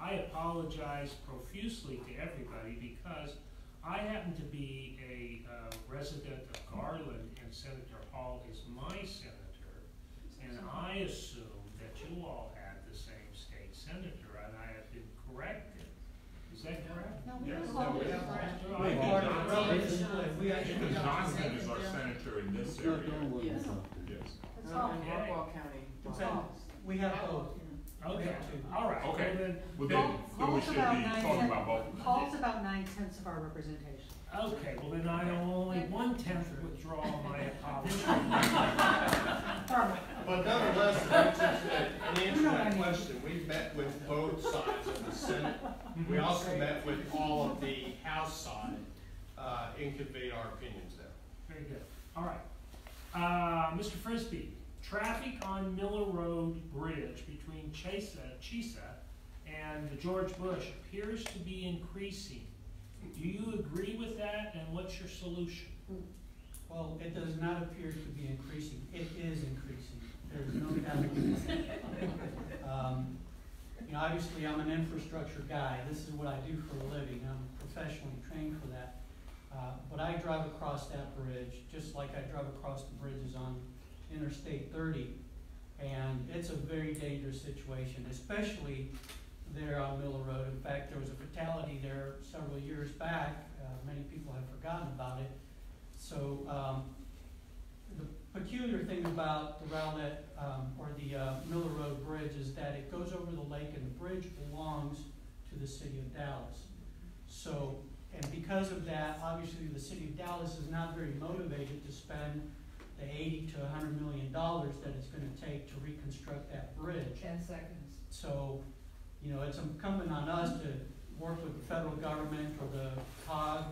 I apologize profusely to everybody because I happen to be a resident of Garland, and Senator Hall is my senator, and I assumed that you all had the same state senator, and I have been corrected. Is that correct? No, we Yes. don't. Because Johnson is our senator in this area. Yes. Yes. It's all in Rockwall County. We have both. Okay, all right. Okay. Well, Then we should be talking about both of them. Hall's about 9/10 of our representation. Okay, well then I only 1/10 withdraw my apology. But nonetheless, in answer to that question, we've met with both sides of the Senate. We also met with all of the House side and conveyed our opinions there. Very good. All right. Mr. Frisbee, traffic on Miller Road Bridge between Chisa and the George Bush appears to be increasing. Do you agree with that, and what's your solution? Well, it does not appear to be increasing. It is increasing. There's no doubt. Obviously, I'm an infrastructure guy. This is what I do for a living. I'm professionally trained for that. But I drive across that bridge just like I drive across the bridges on Interstate 30. And it's a very dangerous situation, especially there on Miller Road. In fact, there was a fatality there several years back. Many people have forgotten about it. So the peculiar thing about the Rowlett, or the Miller Road Bridge, is that it goes over the lake and the bridge belongs to the city of Dallas. So, and because of that, obviously the city of Dallas is not very motivated to spend the $80 to $100 million that it's going to take to reconstruct that bridge. 10 seconds. So, you know, it's incumbent on us to work with the federal government or the COG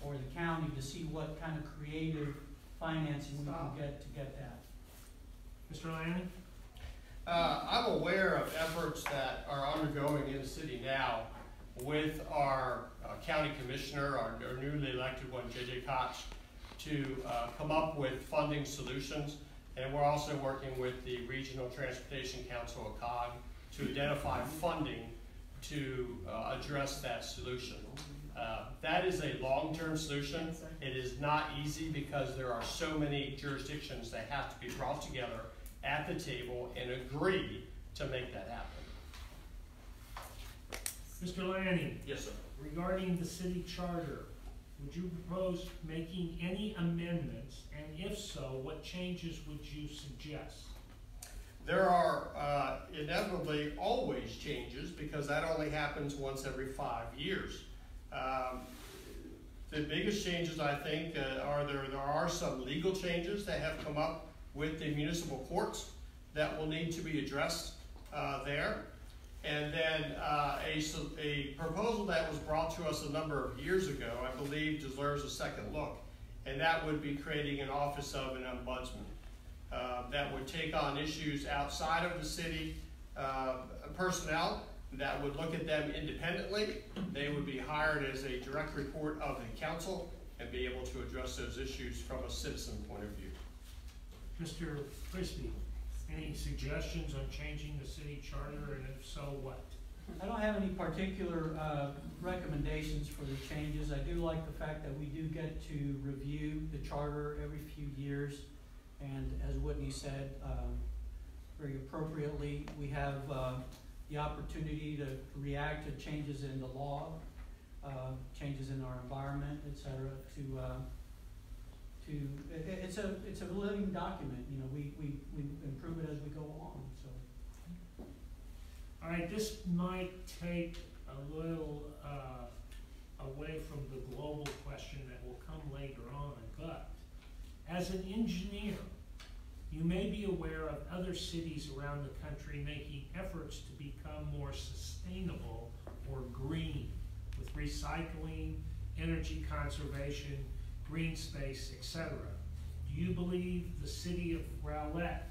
or the county to see what kind of creative financing we can get that. Mr. Lanning? I'm aware of efforts that are undergoing in the city now with our county commissioner, our newly elected one, J.J. Koch, to come up with funding solutions. And we're also working with the Regional Transportation Council, or COG, to identify funding to address that solution. That is a long-term solution. It is not easy because there are so many jurisdictions that have to be brought together at the table and agree to make that happen. Mr. Lanning? Yes, sir. Regarding the city charter, would you propose making any amendments, and if so, what changes would you suggest? There are inevitably always changes because that only happens once every 5 years. The biggest changes, I think, are there are some legal changes that have come up with the municipal courts that will need to be addressed there. And then a proposal that was brought to us a number of years ago, I believe, deserves a second look, and that would be creating an office of an ombudsman that would take on issues outside of the city personnel, that would look at them independently. They would be hired as a direct report of the council and be able to address those issues from a citizen point of view. Mr. Frisbee, any suggestions on changing the city charter, and if so, what? I don't have any particular recommendations for the changes. I do like the fact that we do get to review the charter every few years, and as Whitney said, very appropriately, we have the opportunity to react to changes in the law, changes in our environment, etc. It's a living document. You know, we improve it as we go along. So. All right, this might take a little away from the global question that will come later on, but as an engineer, you may be aware of other cities around the country making efforts to become more sustainable or green with recycling, energy conservation, green space, etc. Do you believe the city of Rowlett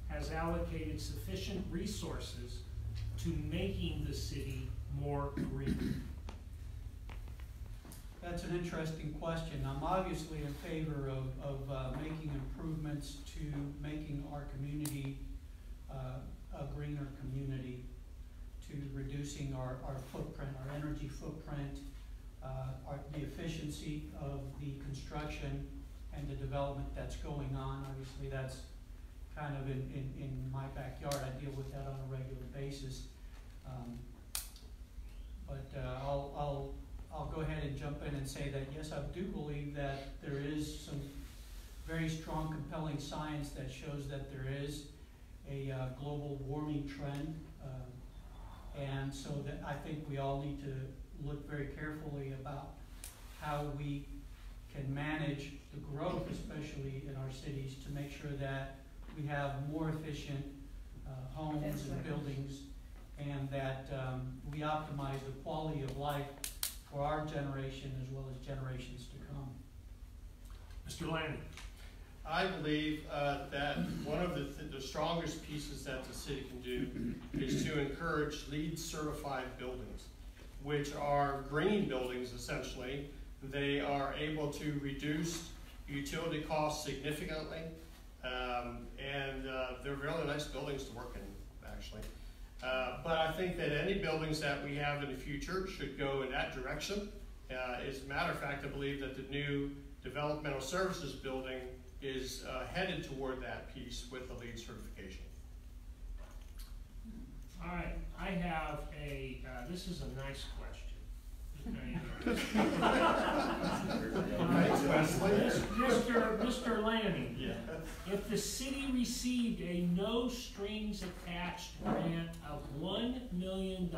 has allocated sufficient resources to making the city more green? That's an interesting question. I'm obviously in favor of making improvements to making our community a greener community, to reducing our footprint, our energy footprint, the efficiency of the construction and the development that's going on. Obviously, that's kind of in my backyard. I deal with that on a regular basis. I'll go ahead and jump in and say that yes, I do believe that there is some very strong, compelling science that shows that there is a global warming trend, and so that I think we all need to look very carefully about how we can manage the growth, especially in our cities, to make sure that we have more efficient homes and buildings, and that we optimize the quality of life for our generation as well as generations to come. Mr. Lanning. I believe that one of the strongest pieces that the city can do is to encourage LEED certified buildings, which are green buildings essentially. They are able to reduce utility costs significantly, and they're really nice buildings to work in, actually. But I think that any buildings that we have in the future should go in that direction. As a matter of fact, I believe that the new developmental services building is headed toward that piece with the LEED certification. All right, I have this is a nice question. Mr. Lanning, Yeah. if the city received a no strings attached grant of $1 million,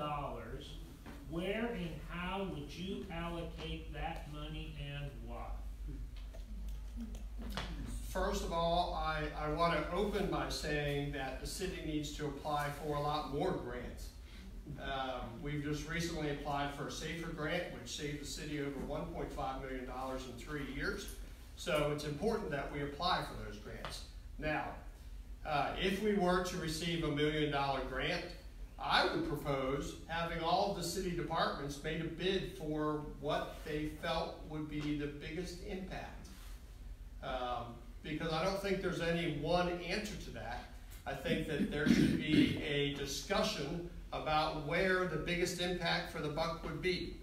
where and how would you allocate that money and why? First of all, I want to open by saying that the city needs to apply for a lot more grants. We've just recently applied for a SAFER grant, which saved the city over $1.5 million in 3 years. So it's important that we apply for those grants. Now, if we were to receive $1 million grant, I would propose having all of the city departments made a bid for what they felt would be the biggest impact. Because I don't think there's any one answer to that. I think that there should be a discussion about where the biggest impact for the buck would be.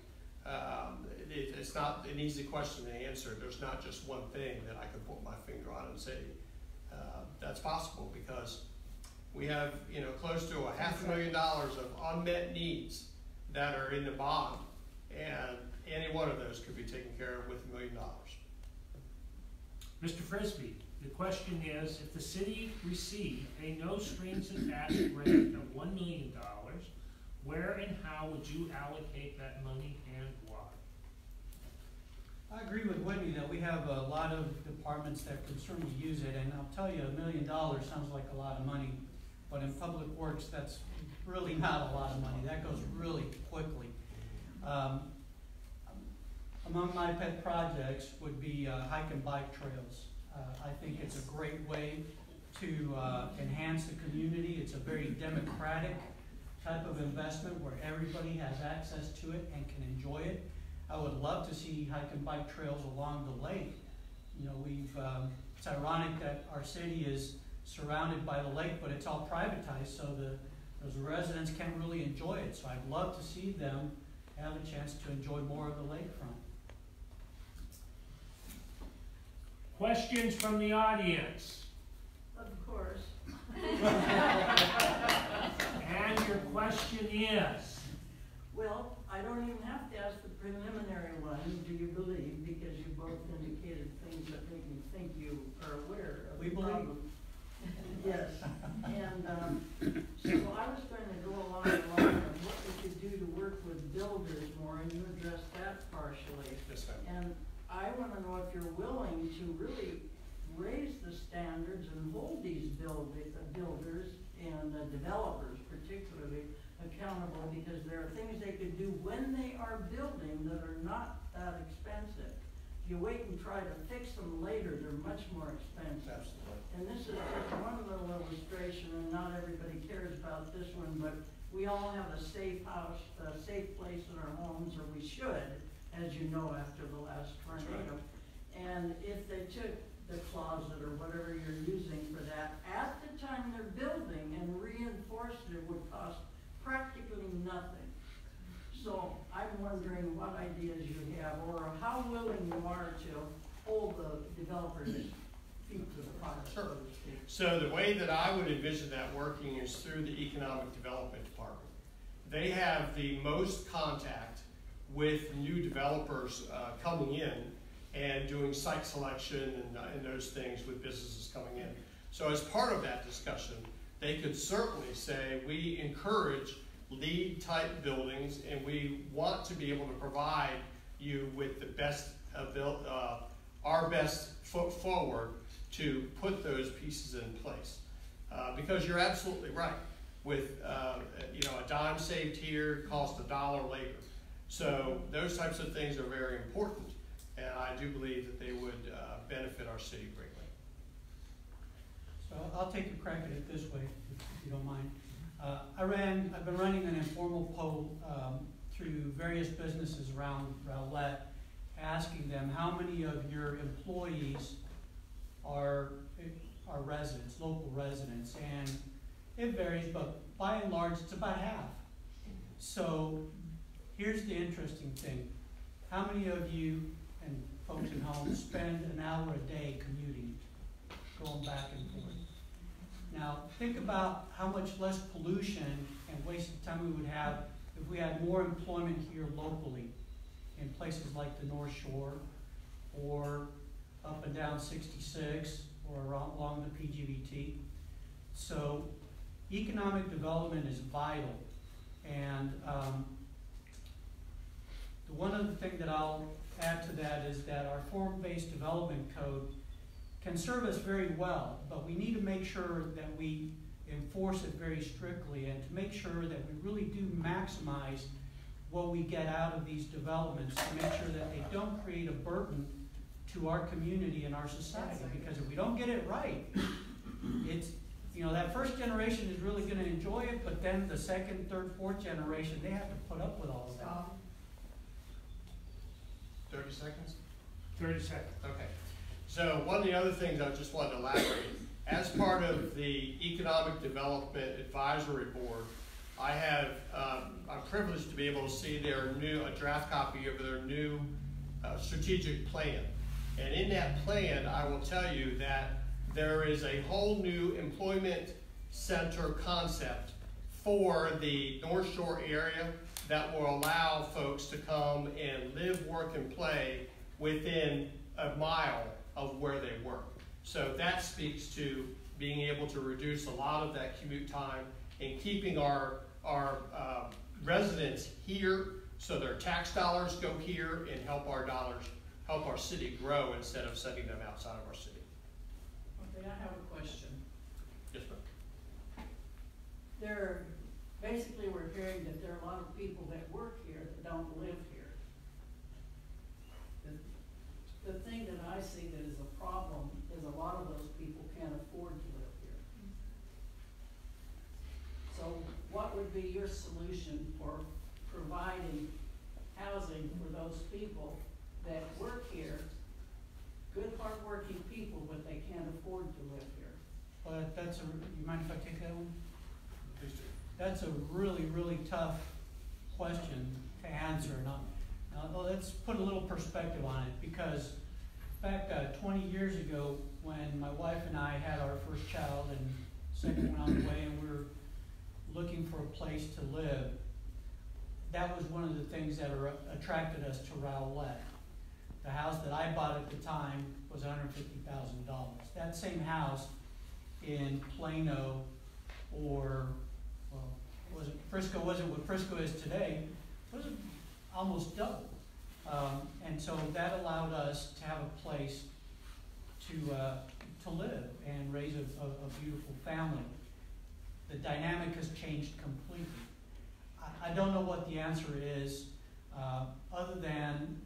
It's not an easy question to answer. There's not just one thing that I could put my finger on and say that's possible, because we have close to $500,000 of unmet needs that are in the bond, and any one of those could be taken care of with $1 million. Mr. Frisbee, the question is, if the city received a no strings attached grant of $1 million, where and how would you allocate that money and why? I agree with Whitney that we have a lot of departments that can certainly use it, and I'll tell you, $1 million sounds like a lot of money, but in public works, that's really not a lot of money. That goes really quickly. Among my pet projects would be hike and bike trails. I think it's a great way to enhance the community. It's a very democratic type of investment where everybody has access to it and can enjoy it. I would love to see hike and bike trails along the lake. It's ironic that our city is surrounded by the lake, but it's all privatized, so those residents can't really enjoy it. So I'd love to see them have a chance to enjoy more of the lakefront. Questions from the audience? Of course. And your question is? Well, I don't even have to ask the preliminary one, do you believe, because you both indicated things that make me think you are aware of We the believe. problem. Yes, and so I was going to go along the line of what we could do to work with builders more, and you addressed that partially. Yes, ma'am. And I want to know if you're willing to really raise the standards and hold these builders and developers particularly accountable, because there are things they could do when they are building that are not that expensive. If you wait and try to fix them later, they're much more expensive. Absolutely. And this is just one little illustration, and not everybody cares about this one, but we all have a safe house, a safe place in our homes, or we should, as you know, after the last tornado. And if they took the closet or whatever you're using for that at the time they're building and reinforced it, would cost practically nothing. So I'm wondering what ideas you have, or how willing you are to hold the developers' feet to the fire. Sure. So the way that I would envision that working is through the Economic Development Department. They have the most contact with new developers coming in and doing site selection and those things with businesses coming in. So as part of that discussion, they could certainly say, we encourage LEED type buildings, and we want to be able to provide you with the best, our best foot forward to put those pieces in place. Because you're absolutely right. With a dime saved here costs $1 later. So those types of things are very important, and I do believe that they would benefit our city greatly. So I'll take a crack at it this way, if you don't mind. I've been running an informal poll through various businesses around Rowlett, asking them how many of your employees are residents, local residents, and it varies, but by and large, it's about half. So here's the interesting thing. How many of you and folks at home spend an hour a day commuting, going back and forth? Now, think about how much less pollution and wasted time we would have if we had more employment here locally. in places like the North Shore, or up and down 66, or along the PGVT. So economic development is vital. And the one other thing that I'll add to that is that our form-based development code can serve us very well, but we need to make sure that we enforce it very strictly and to make sure that we really do maximize what we get out of these developments, to make sure that they don't create a burden to our community and our society. Because if we don't get it right, it's, you know, that first generation is really going to enjoy it, but then the second, third, fourth generation, they have to put up with all of that. 30 seconds? 30 seconds. Okay. So one of the other things I just wanted to elaborate, as part of the Economic Development Advisory Board, I have, I'm privileged to be able to see a draft copy of their new strategic plan. And in that plan, I will tell you that there is a whole new employment center concept for the North Shore area that will allow folks to come and live, work, and play within a mile of where they work. So that speaks to being able to reduce a lot of that commute time and keeping our residents here, so their tax dollars go here and help our city grow instead of sending them outside of our city. Okay, I have a question. Yes, ma'am. Basically, we're hearing that there are a lot of people that work here that don't live here. The thing that I see that is a problem is a lot of those people can't afford to live here. So what would be your solution for providing housing for those people that work here, good hardworking people, but they can't afford to live here? But you mind if I take that one? Please do. That's a really, really tough question to answer. Now, let's put a little perspective on it, because back 20 years ago, when my wife and I had our first child and second one on the way, and we were looking for a place to live, that was one of the things that attracted us to Rowlett. The house that I bought at the time was $150,000. That same house in Plano, or Frisco wasn't what Frisco is today, was almost double. And so that allowed us to have a place to live and raise a beautiful family. The dynamic has changed completely. I don't know what the answer is, other than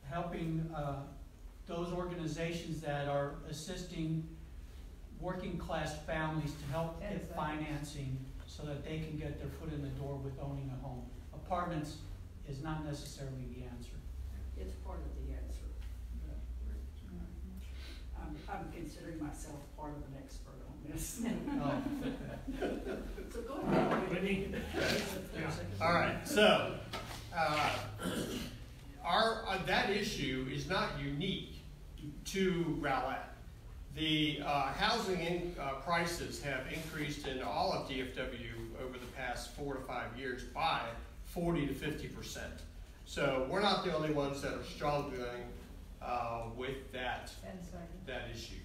helping those organizations that are assisting working class families to help get financing so that they can get their foot in the door with owning a home. Apartments is not necessarily the answer. It's part of the answer. I'm considering myself part of an expert on this. So go ahead. Whitney? All right, so that issue is not unique to Rowlett. The housing prices have increased in all of DFW over the past 4 to 5 years by 40 to 50%. So we're not the only ones that are struggling with that issue.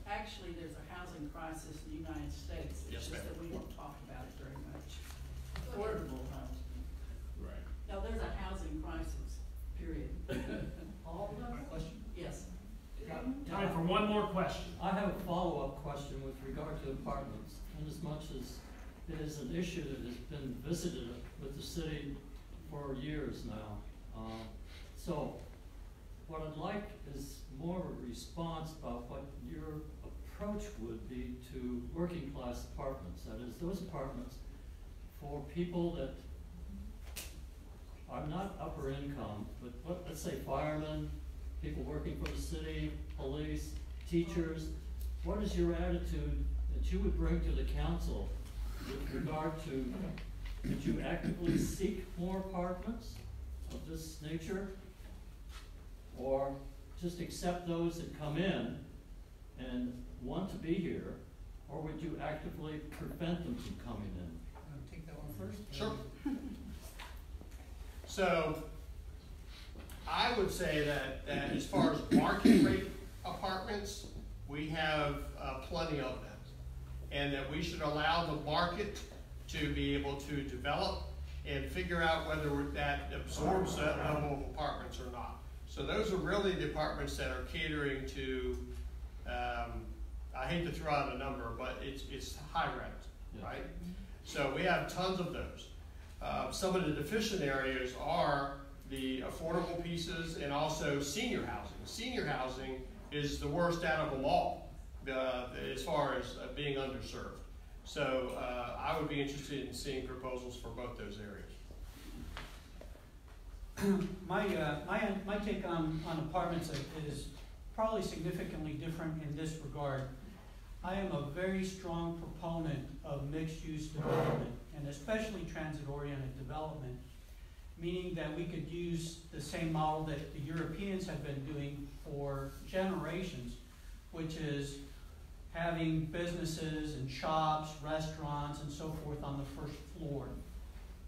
Actually, there's a housing crisis in the United States. It's Yes, just ma'am. that we don't talk about it very much. Affordable housing. Right. Now, there's a housing crisis, period. All of them? Question? Yes. Time for one more question. I have a follow-up question with regard to apartments, and as much as it is an issue that has been visited with the city for years now. So what I'd like is more of a response about what your approach would be to working class apartments. That is, those apartments for people that are not upper income, but let's say firemen, people working for the city, police, teachers. What is your attitude that you would bring to the council with regard to, would you actively seek more apartments of this nature? Or just accept those that come in and want to be here? Or would you actively prevent them from coming in? Want to take that one first? Sure. So I would say that as far as market rate apartments, we have plenty of them. And that we should allow the market to be able to develop and figure out whether that absorbs that level of apartments or not. So those are really the apartments that are catering to, I hate to throw out a number, but it's high rent, right? So we have tons of those. Some of the deficient areas are the affordable pieces and also senior housing. Senior housing is the worst out of them all as far as being underserved. So I would be interested in seeing proposals for both those areas. My take on apartments is probably significantly different in this regard. I am a very strong proponent of mixed-use development, and especially transit-oriented development, meaning that we could use the same model that the Europeans have been doing for generations, which is having businesses and shops, restaurants, and so forth on the first floor,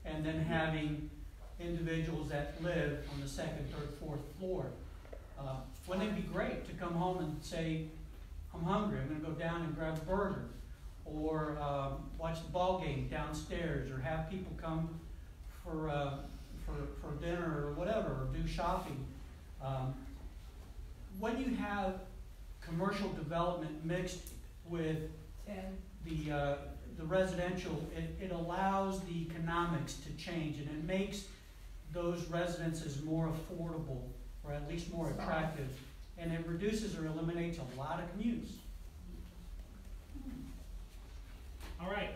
and then having individuals that live on the second, third, fourth floor. Wouldn't it be great to come home and say, I'm hungry, I'm going to go down and grab a burger, or watch the ball game downstairs, or have people come for dinner or whatever, or do shopping. When you have commercial development mixed with the residential, it allows the economics to change, and it makes those residences more affordable, or at least more attractive, and it reduces or eliminates a lot of commutes. All right,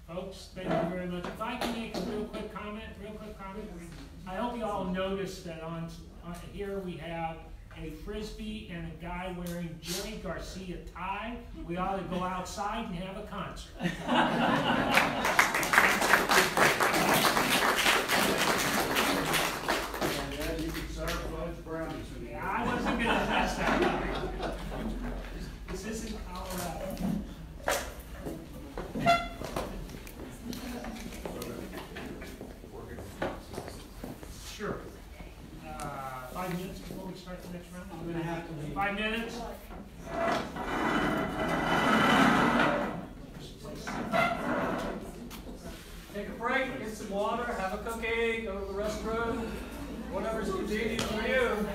folks, thank you very much. If I can make a real quick comment. I hope you all noticed that on here we have a Frisbee and a guy wearing Jerry Garcia tie. We ought to go outside and have a concert. Yeah, you can serve fudge brownies. Yeah, I wasn't going to mess that up. This isn't Colorado. Sure. 5 minutes before we start the next round? I'm going to have to leave. 5 minutes? Take a break, get some water, have a cookie, go to the restroom, whatever's convenient for you.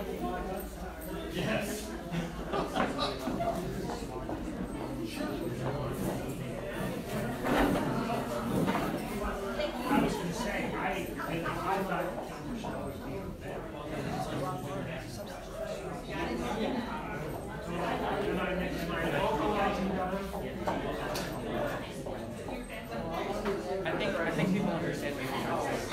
Yes. I was going to say, I thought the number should always be better. Am I vocalizing better? I think people understand what you're trying to say.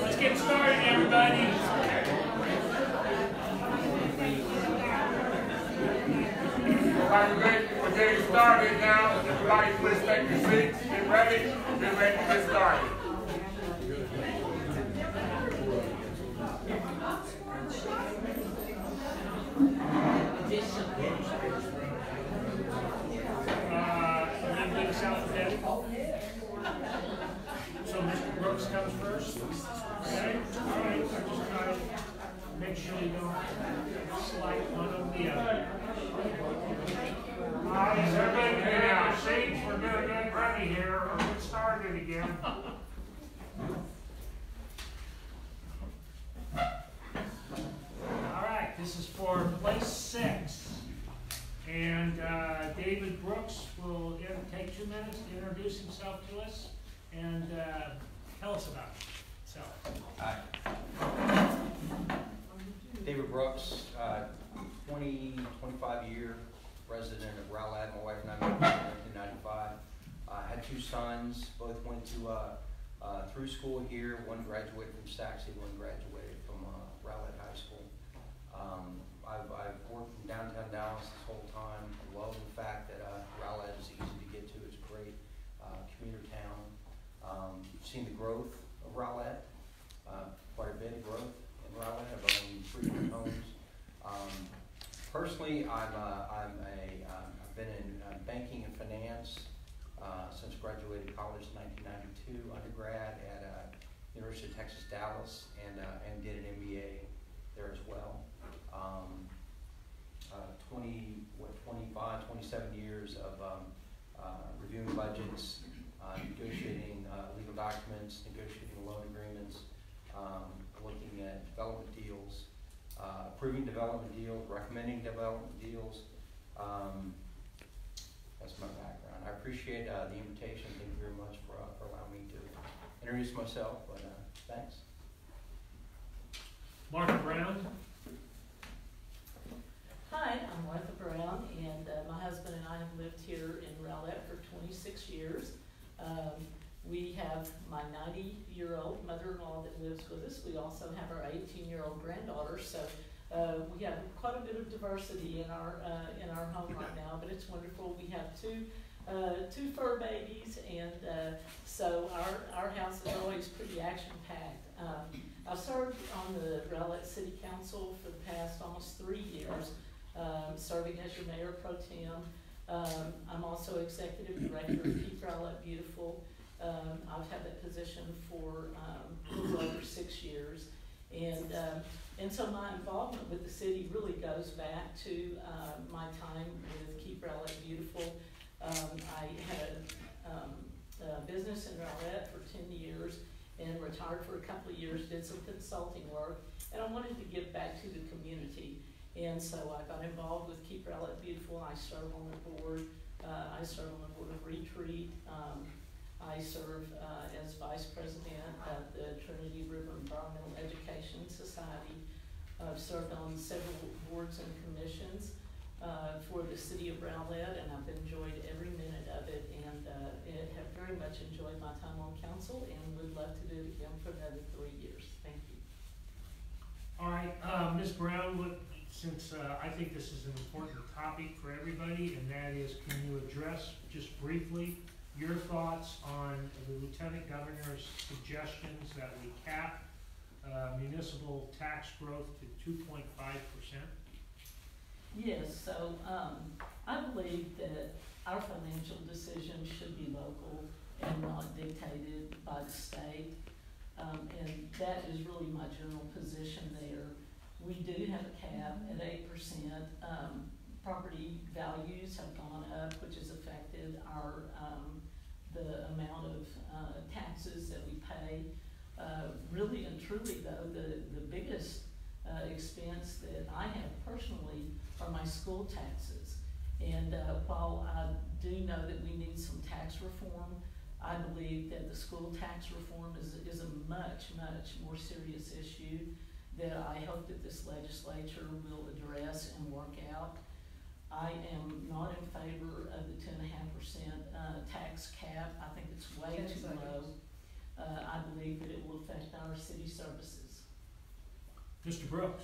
Let's get started, everybody. We're getting started now. Everybody please take your seats. Get ready. Get ready to get started. you don't slight one of the other. All right, is everybody gonna have seats? We're gonna get ready here, or get started again. All right, this is for place 6. And David Brooks will take 2 minutes to introduce himself to us and tell us about himself. Hi. David Brooks, 25-year resident of Rowlett. My wife and I moved here in 1995. I had 2 sons. Both went to through school here. One graduated from Saxey, one graduated from Rowlett High School. I've worked in downtown Dallas this whole time. I love the fact that Rowlett is easy to get to. It's a great commuter town. Seen the growth of Rowlett, quite a bit of growth in Rowlett. I've owned 3 different homes. Personally, I've been in banking and finance since graduated college in 1992, undergrad at University of Texas, Dallas, and did an MBA there as well. 27 years of reviewing budgets, negotiating legal documents, negotiating loan agreements, looking at development deals, approving development deals, recommending development deals. That's my background. I appreciate the invitation. Thank you very much for allowing me to introduce myself, but thanks. Martha Brown. Hi, I'm Martha Brown, and my husband and I have lived here in Rowlett for 26 years. We have my 90-year-old mother-in-law that lives with us. We also have our 18-year-old granddaughter, so we have quite a bit of diversity in our home right now, but it's wonderful. We have two fur babies, and so our house is always pretty action-packed. I've served on the Rowlett City Council for the past almost 3 years, serving as your mayor pro tem. I'm also executive director of Keep Rowlett Beautiful. I've had that position for a little over 6 years, and so my involvement with the city really goes back to my time with Keep Rowlett Beautiful. I had a business in Rowlett for 10 years and retired for a couple of years, did some consulting work, and I wanted to give back to the community. And so I got involved with Keep Rowlett Beautiful. I serve on the board. I serve on the board of Retreat. I serve as vice president of the Trinity River Environmental Education Society. I've served on several boards and commissions for the city of Rowlett, and I've enjoyed every minute of it, and have very much enjoyed my time on council, and would love to do it again for another 3 years. Thank you. All right, Ms. Brown, since I think this is an important topic for everybody, and that is, can you address just briefly your thoughts on the Lieutenant Governor's suggestions that we cap municipal tax growth to 2.5%? Yes, so I believe that our financial decisions should be local and not dictated by the state. And that is really my general position there. We do have a cap at 8%. Property values have gone up, which has affected our the amount of taxes that we pay. Really and truly, though, the biggest expense that I have personally are my school taxes. And while I do know that we need some tax reform, I believe that the school tax reform is a much, much more serious issue that I hope that this legislature will address and work out. I am not in favor of the 10.5% tax cap. I think it's way too low. I believe that it will affect our city services. Mr. Brooks.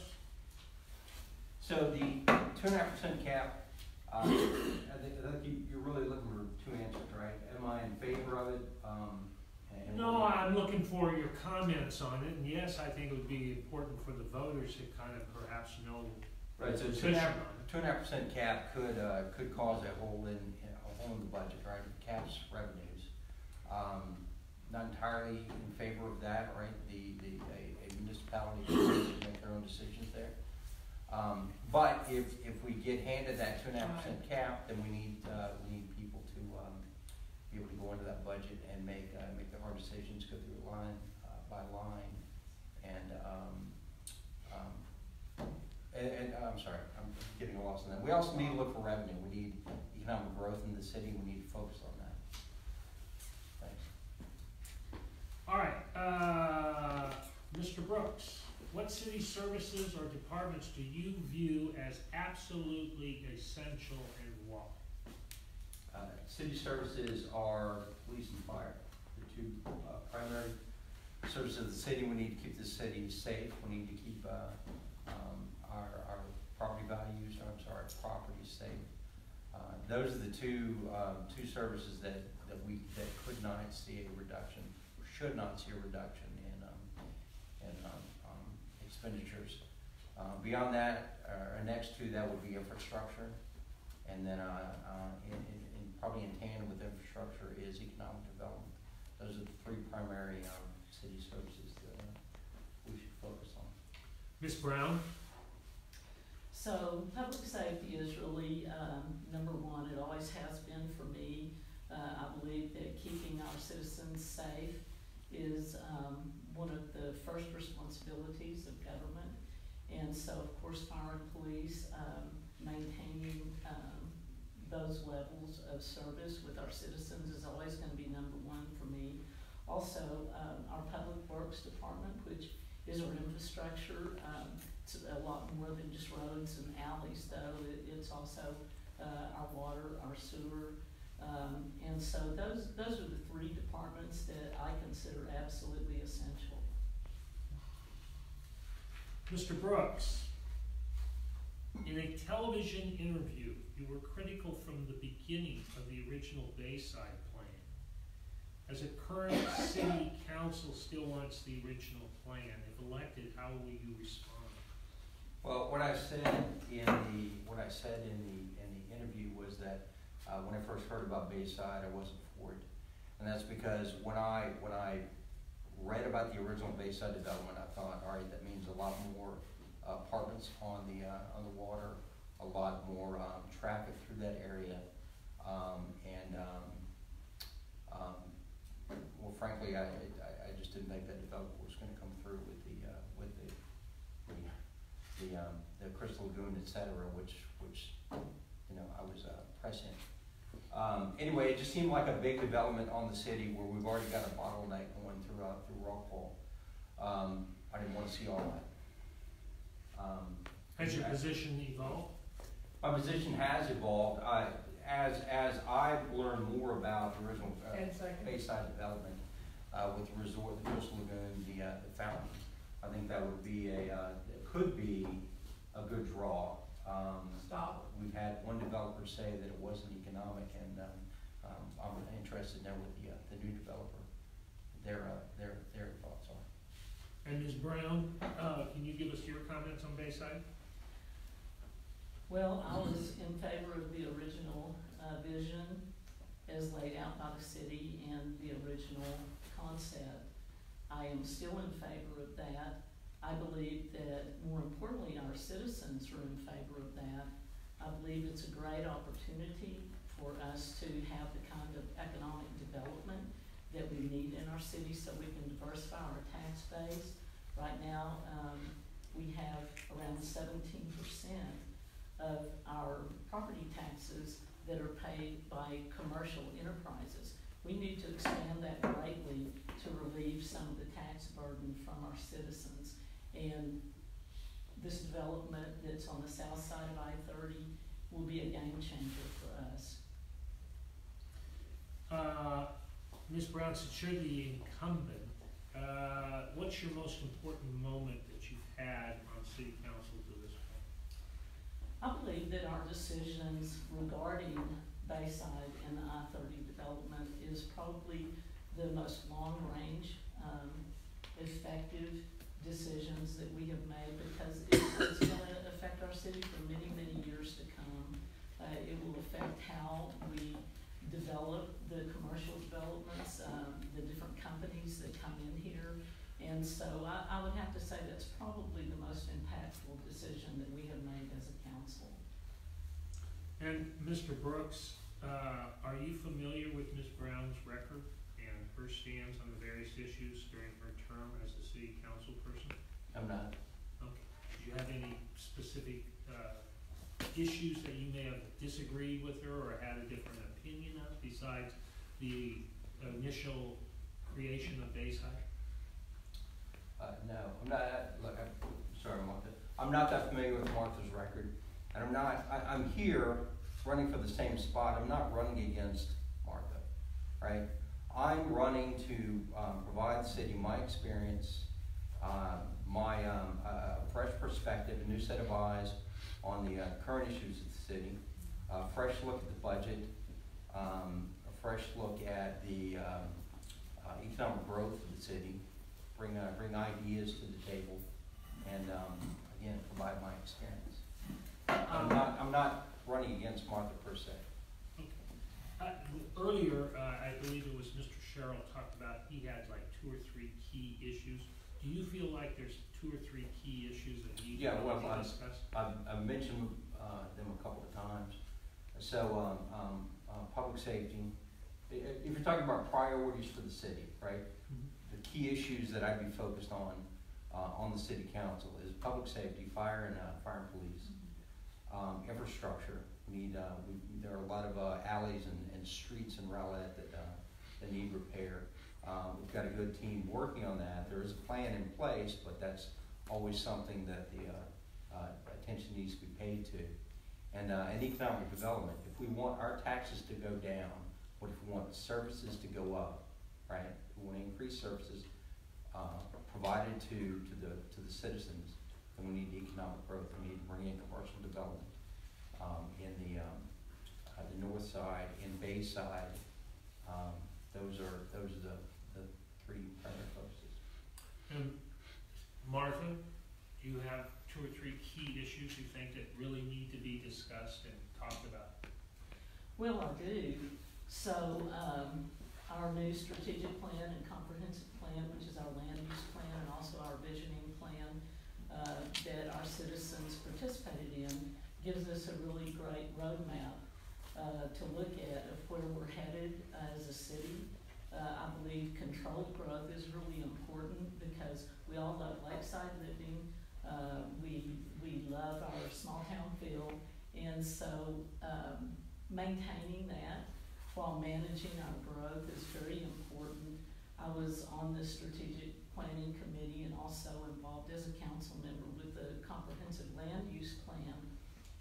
So the 2.5% cap, I think you're really looking for 2 answers, right? Am I in favor of it? No, I'm looking for your comments on it, and yes, I think it would be important for the voters to kind of perhaps know. Right, so 2.5% cap could cause a hole in the budget, right? It caps revenues. Not entirely in favor of that, right? A municipality can make their own decisions there. But if we get handed that 2.5% cap, then we need people to be able to go into that budget and make the hard decisions, go through line by line, and I'm sorry, I'm getting lost in that. We also need to look for revenue. We need economic growth in the city. We need to focus on that. Thanks. All right, Mr. Brooks, what city services or departments do you view as absolutely essential and why? City services are police and fire, the two primary services of the city. We need to keep the city safe. We need to keep our property values, property safe. Those are the two services that could not see a reduction, or should not see a reduction in expenditures. Beyond that, our next two, that would be infrastructure, and then probably in tandem with infrastructure is economic development. Those are the three primary city services that we should focus on. Ms. Brown? So public safety is really number one. It always has been for me. I believe that keeping our citizens safe is one of the first responsibilities of government. And so, of course, fire and police, maintaining those levels of service with our citizens is always going to be number one for me. Also, our public works department, which is our infrastructure. It's a lot more than just roads and alleys, though. It's also our water, our sewer. And so those are the three departments that I consider absolutely essential. Mr. Brooks, in a television interview, you were critical from the beginning of the original Bayside plan. As a current city council still wants the original plan. If elected, how will you respond? Well, what I said in the interview was that when I first heard about Bayside, I wasn't for it, and that's because when I read about the original Bayside development, I thought, all right, that means a lot more apartments on the water, a lot more traffic through that area, well, frankly, I just didn't think that developer was going to come through with the Crystal Lagoon, et cetera, which I was pressing. Anyway, it just seemed like a big development on the city where we've already got a bottleneck going through Rockfall. I didn't want to see all that. Has your position evolved? My position has evolved. As I've learned more about the original Bayside development with the resort, the Crystal Lagoon, the fountain, I think that would be it could be a good draw. We've had one developer say that it wasn't economic, and I'm interested now with the new developer. Their thoughts are. And Ms. Brown, can you give us your comments on Bayside? Well, I was in favor of the original vision as laid out by the city and the original concept. I am still in favor of that. I believe that, more importantly, our citizens are in favor of that. I believe it's a great opportunity for us to have the kind of economic development that we need in our city so we can diversify our tax base. Right now, we have around 17% of our property taxes that are paid by commercial enterprises. We need to expand that greatly to relieve some of the tax burden from our citizens. And this development that's on the south side of I-30 will be a game changer for us. Ms. Brown, since you're the incumbent, what's your most important moment that you've had on city council to this point? I believe that our decisions regarding Bayside and the I-30 development is probably the most long-range, effective decisions that we have made, because it's going to affect our city for many, many years to come. It will affect how we develop the commercial developments, the different companies that come in here. And so I would have to say that's probably the most impactful decision that we have And Mr. Brooks, are you familiar with Ms. Brown's record and her stance on the various issues during her term as the city council person? I'm not. Okay. Do you have any specific issues that you may have disagreed with her or had a different opinion of besides the initial creation of Bayside? No, I'm not, I'm sorry, Martha. I'm not that familiar with Martha's record. And I'm here running for the same spot. I'm not running against Martha, right? I'm running to provide the city my experience, my fresh perspective, a new set of eyes on the current issues of the city, a fresh look at the budget, a fresh look at the economic growth of the city, bring ideas to the table, and again, provide my experience. I'm not running against Martha per se. Okay. Earlier, I believe it was Mr. Sherrill talked about he had like 2 or 3 key issues. Do you feel like there's 2 or 3 key issues that you want to discuss? I've mentioned them a couple of times. So, public safety. If you're talking about priorities for the city, right? Mm-hmm. The key issues that I'd be focused on the city council is public safety, fire and police, infrastructure. There are a lot of alleys and streets in Rowlett that need repair. We've got a good team working on that. There is a plan in place, but that's always something that the attention needs to be paid to. And economic development. If we want our taxes to go down, what if we want services to go up, right? If we want to increase services provided to the citizens, then we need economic growth. We need to bring in commercial development in the north side, in Bayside. Those are the 3 primary focuses. And Martha, do you have 2 or 3 key issues you think that really need to be discussed and talked about? Well, I do. So, our new strategic plan and comprehensive plan, which is our land use plan and also our visioning plan that our citizens participated in, gives us a really great roadmap to look at of where we're headed as a city. I believe controlled growth is really important because we all love lakeside living. We love our small town feel, and so maintaining that while managing our growth is very important. I was on the strategic planning committee and also involved as a council member with the comprehensive land use plan.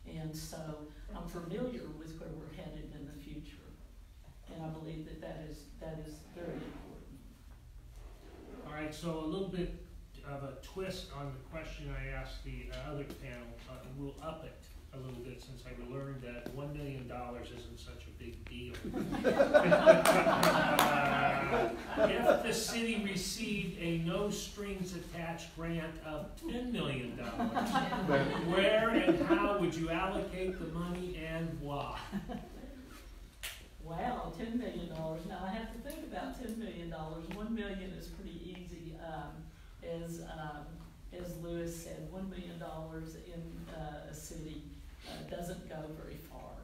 And so I'm familiar with where we're headed in the future. And I believe that is very important. All right, so a little bit of a twist on the question I asked the other panel. We'll up it a little bit since I learned that $1 million isn't such a big deal. If the city received a no strings attached grant of $10 million, where and how would you allocate the money and why? Wow, $10 million. Now I have to think about $10 million. $1 million is pretty easy. As Lewis said, $1 million in a city doesn't go very far.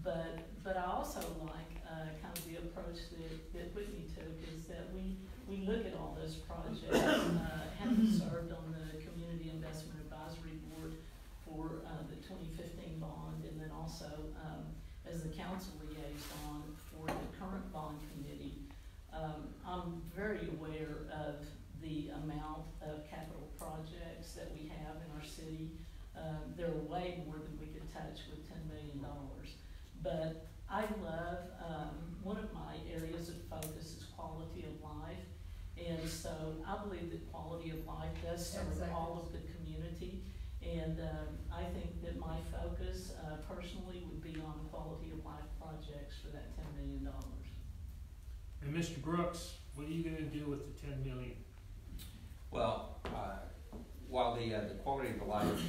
But I also like kind of the approach that Whitney took, is that we look at all those projects. Having served on the Community Investment Advisory Board for the 2015 bond, and then also as the council liaison for the current bond committee, I'm very aware of the amount of capital projects that we have in our city. There are way more than we could touch with $10 million. But I love, one of my areas of focus is quality of life. And so I believe that quality of life does serve all of the community. And I think that my focus personally would be on quality of life projects for that $10 million. And Mr. Brooks, what are you going to do with the $10 million? Well, while the quality of life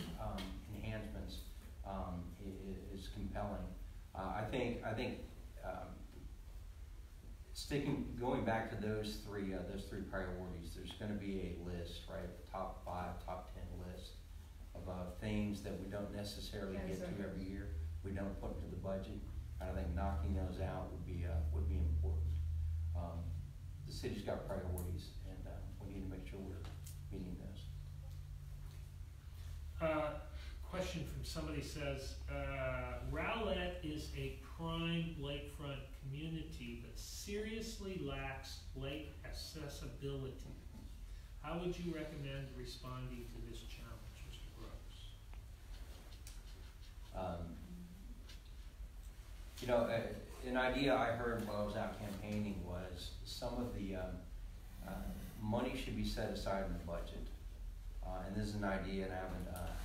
enhancements is compelling, I think going back to those three priorities, there's going to be a list, right? The top 5, top 10 list of things that we don't necessarily get to every year. we don't put into the budget. And I think knocking those out would be important. The city's got priorities, and we need to make sure we're meeting those. Question from somebody says, Rowlett is a prime lakefront community, but seriously lacks lake accessibility. How would you recommend responding to this challenge, Mr. Brooks? An idea I heard while I was out campaigning was some of the money should be set aside in the budget. And this is an idea, and I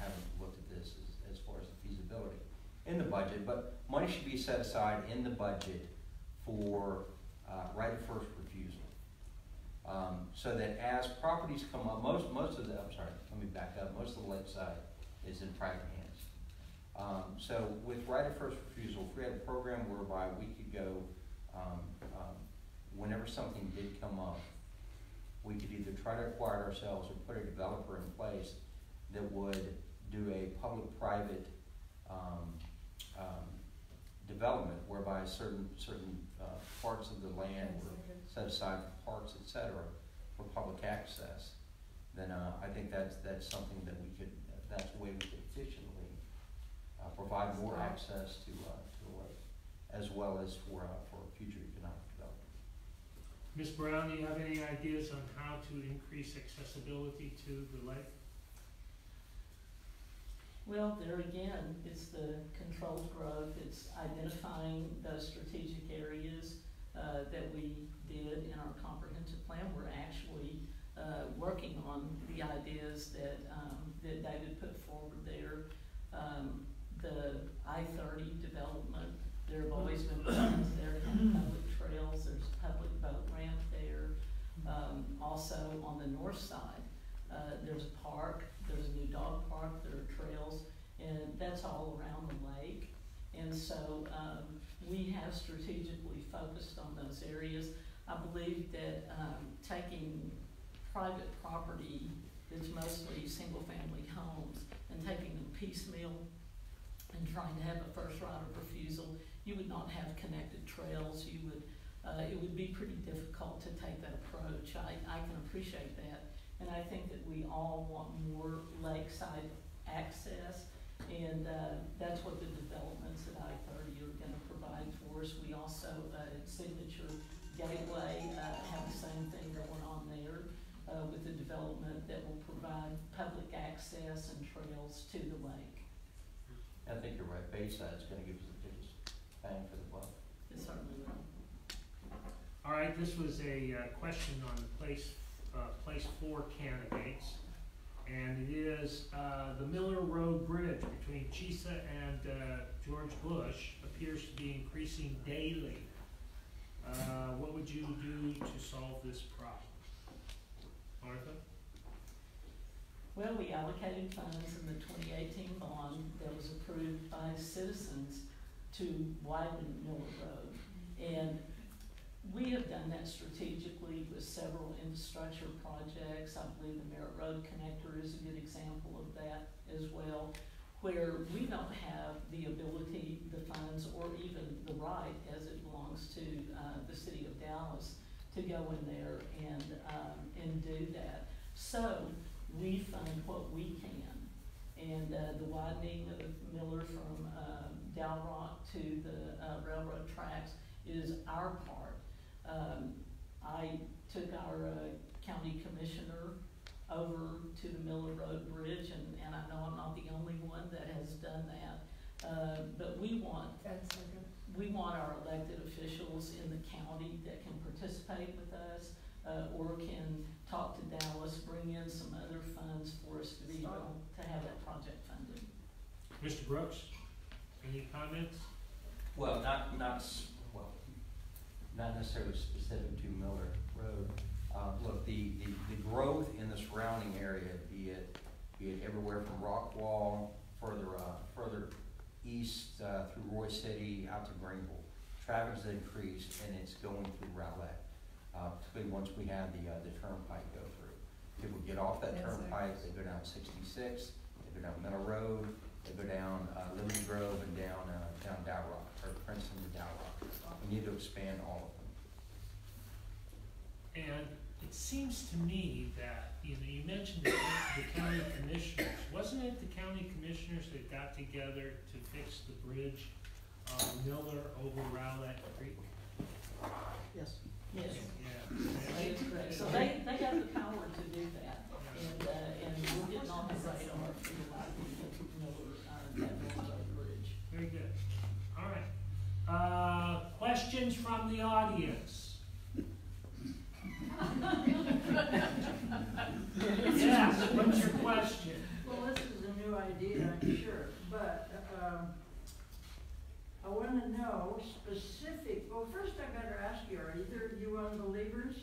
haven't looked at this as far as the feasibility in the budget, but money should be set aside in the budget for right of first refusal. So that as properties come up, most of the, let me back up, most of the lakeside is in private hands. So with right of first refusal, if we had a program whereby we could go, whenever something did come up, we could either try to acquire it ourselves or put a developer in place that would do a public-private development whereby certain parts of the land were set aside for parks, etc., for public access. Then I think that's something that that's the way we could efficiently provide more access to the lake, as well as for future economic development. Ms. Brown, do you have any ideas on how to increase accessibility to the lake? Well, there again, it's the controlled growth. It's identifying those strategic areas that we did in our comprehensive plan. We're actually working on the ideas that David put forward there. The I-30 development, there have always been plans there to have public trails. There's a public boat ramp there. Also on the north side, there's a park, there's a new dog park, there are trails, and that's all around the lake. And so we have strategically focused on those areas. I believe that taking private property that's mostly single-family homes and taking them piecemeal and trying to have a first right of refusal, you would not have connected trails. You would, it would be pretty difficult to take that approach. I can appreciate that, and I think that we all want more lakeside access, and that's what the developments at I-30 are going to provide for us. We also at Signature Gateway have the same thing going on there with the development that will provide public access and trails to the lake. I think you're right. Bayside's going to give us the biggest bang for the buck. It certainly will. All right, this was a question on the place 4 candidates, and it is the Miller Road Bridge between Chisa and George Bush appears to be increasing daily. What would you do to solve this problem? Martha? Well, we allocated funds in the 2018 bond that was approved by citizens to widen Miller Road. And we have done that strategically with several infrastructure projects. I believe the Merritt Road Connector is a good example of that as well, where we don't have the ability, the funds, or even the right, as it belongs to the city of Dallas, to go in there and do that. So we fund what we can, and the widening of Miller from Dow Rock to the railroad tracks is our part. I took our county commissioner over to the Miller Road Bridge, and I know I'm not the only one that has done that. But we want our elected officials in the county that can participate with us, or can talk to Dallas, bring in some other funds for us to be able to have that project funded. Mr. Brooks, any comments? Well, not necessarily specific to Miller Road. Look, the growth in the surrounding area, be it everywhere from Rockwall, further east through Roy City out to Greenville, traffic has increased, and it's going through Rowlett. Particularly once we have the turnpike go through. People get off that turnpike, they go down 66, they go down Miller Road, that go down Liberty Grove and down Dow Rock, or Princeton to Dow Rock. We need to expand all of them. And it seems to me that, you know, you mentioned the county commissioners. Wasn't it the county commissioners that got together to fix the bridge on Miller over Rowlett Creek? Yes. Yes, Yeah. that is correct. So they got the power to do that, and we're getting on the radar for the Miller, that Miller Bridge. Very good. All right. Questions from the audience? Yes, what's your question? Well, this is a new idea, I'm sure, but, I wanna know well, first I better ask you, are either of you unbelievers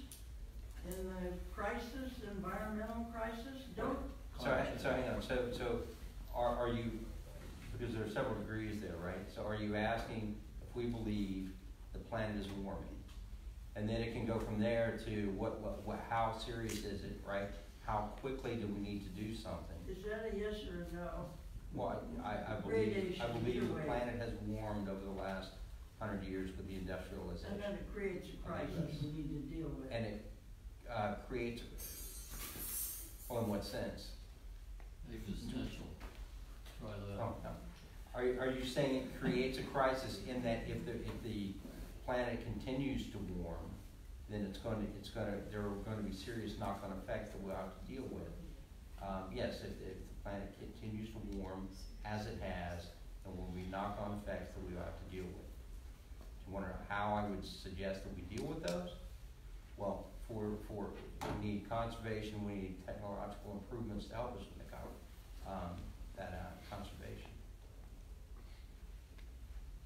in the crisis, environmental crisis? Don't. So hang on, so are you, because there are several degrees there, right? So are you asking if we believe the planet is warming? And then it can go from there to how serious is it, right? How quickly do we need to do something? Is that a yes or a no? Well, I believe the planet has warmed over the last 100 years with the industrialization. And then it creates a crisis we need to deal with. And it creates, well, in what sense? Existential. Try that. Oh, no. Are you saying it creates a crisis in that if the planet continues to warm, then there are going to be serious knock-on effects that we'll have to deal with? Yes, if the planet continues to warm as it has, there will be knock-on effects that we will have to deal with. Do you wonder how I would suggest that we deal with those? Well, we need conservation, we need technological improvements to help us with that conservation.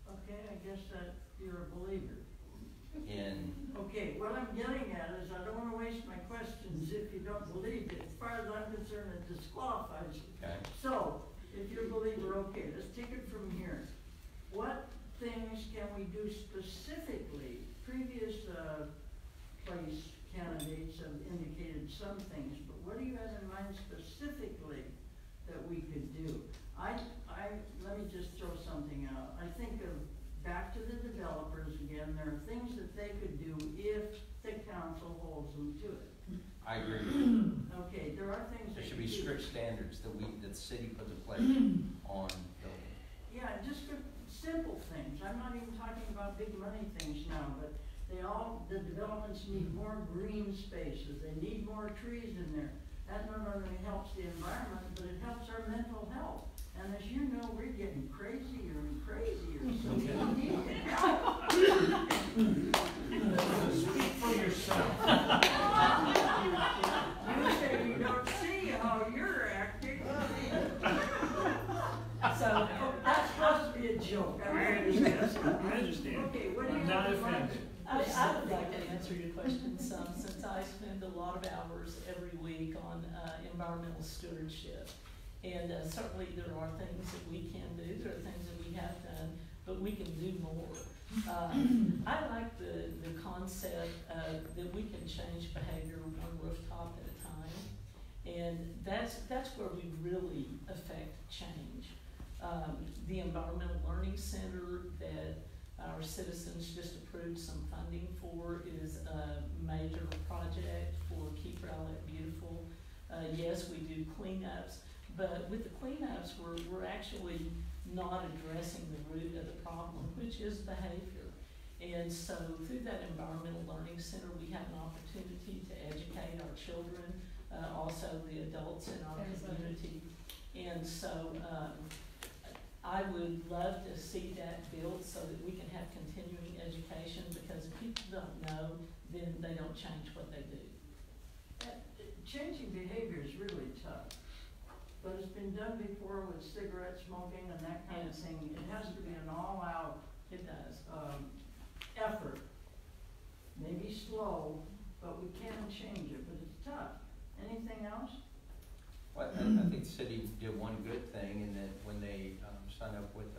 Okay, I guess that you're a believer. Okay, what I'm getting at is I don't want to waste my questions if you don't believe it. As far as I'm concerned, it disqualifies you. Okay. So, if you're a believer, okay, let's take it from here. What things can we do specifically? Previous place candidates have indicated some things, but what do you have in mind specifically that we could do? Let me just throw something out. I think of back to the developers again. There are things that they could do if the council holds them to it. I agree. Okay, there are things There that should be you strict standards that the city puts in place on building. Yeah, just for simple things. I'm not even talking about big money things now, but the developments need more green spaces. They need more trees in there. That not only helps the environment, but it helps our mental health. And as you know, we're getting crazier and crazier, so we need help. Speak for yourself. You say you don't see how you're acting. So, That's supposed to be a joke. I understand. Okay, what do you I'm not have in mind? offended. I would like to answer your question some, since I spend a lot of hours every week on environmental stewardship. And certainly there are things that we can do, there are things that we have done, but we can do more. I like the concept that we can change behavior one rooftop at a time. And that's where we really affect change. The Environmental Learning Center that our citizens just approved some funding for is a major project for Keep Rowlett Beautiful. Yes, we do cleanups, but with the cleanups, we're actually not addressing the root of the problem, which is behavior. And so through that Environmental Learning Center, we have an opportunity to educate our children, also the adults in our community. And so I would love to see that built so that we can have continuing education, because if people don't know, then they don't change what they do. Changing behavior is really tough, but it's been done before with cigarette smoking and that kind of thing. It has to be an all-out It does. effort. Maybe slow, but we can change it, but it's tough. Anything else? Well, I think the city did one good thing in that when they signed up with,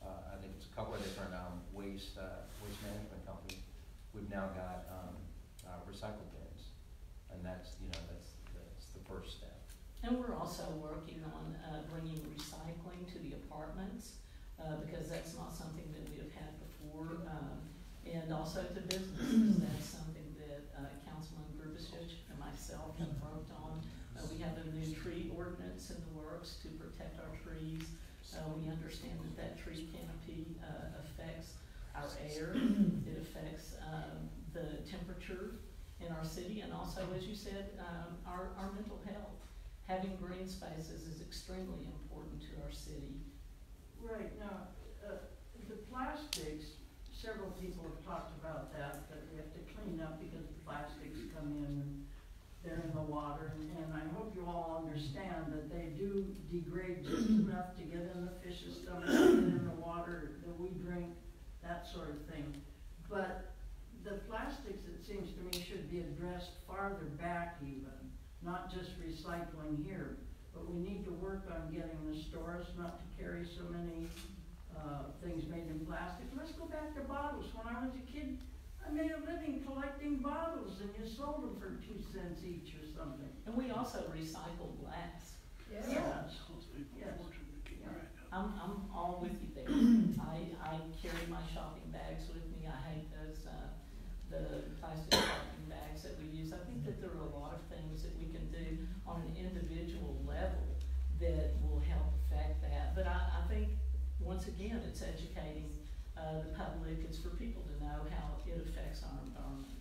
I think it's a couple of different waste management companies, we've now got recycle bins, and that's the first step. And we're also working on bringing recycling to the apartments because that's not something that we have had before. And also to businesses, that's something that Councilman Grubisic and myself have worked on. We have a new tree ordinance in the works to protect our trees. We understand that tree canopy affects our air, it affects the temperature in our city, and also, as you said, our mental health. Having green spaces is extremely important to our city. Right, now, the plastics, several people have talked about that we have to clean up because the plastics come in and they're in the water, and I hope you all understand that they do degrade just enough to get in the fish's stomach, get in the water that we drink, that sort of thing. But the plastics, it seems to me, should be addressed farther back even, not just recycling here. But we need to work on getting the stores not to carry so many things made in plastic. Let's go back to bottles. When I was a kid, I made a living collecting bottles, and you sold them for 2 cents each or something. And we also recycle glass. Yes. Yes. Yes. I'm all with you there. I carry my shopping bags with me. I hate those, the plastic shopping bags that we use. I think that there are a lot of things that we can do on an individual level that will help affect that. But I think, once again, it's educating the public. It's for people to know how it affects our environment.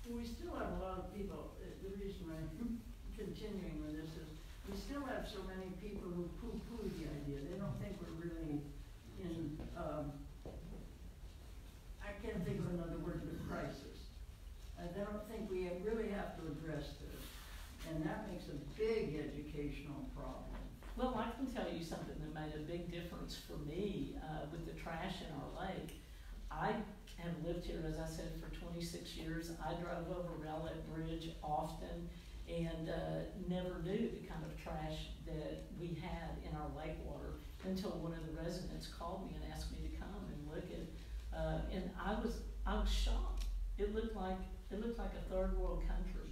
We still have a lot of people, the reason I'm continuing with this is, we still have so many people who poo-poo the idea. They don't think we're really in, I can't think of another word but crisis. They don't think we really have to address this. And that makes a big educational problem. Well, I can tell you something that made a big difference for me with the trash in our lake. I have lived here, as I said, for 26 years. I drove over Rowlett Bridge often and never knew the kind of trash that we had in our lake water until one of the residents called me and asked me to come and look at. And I was shocked. It looked like a third world country,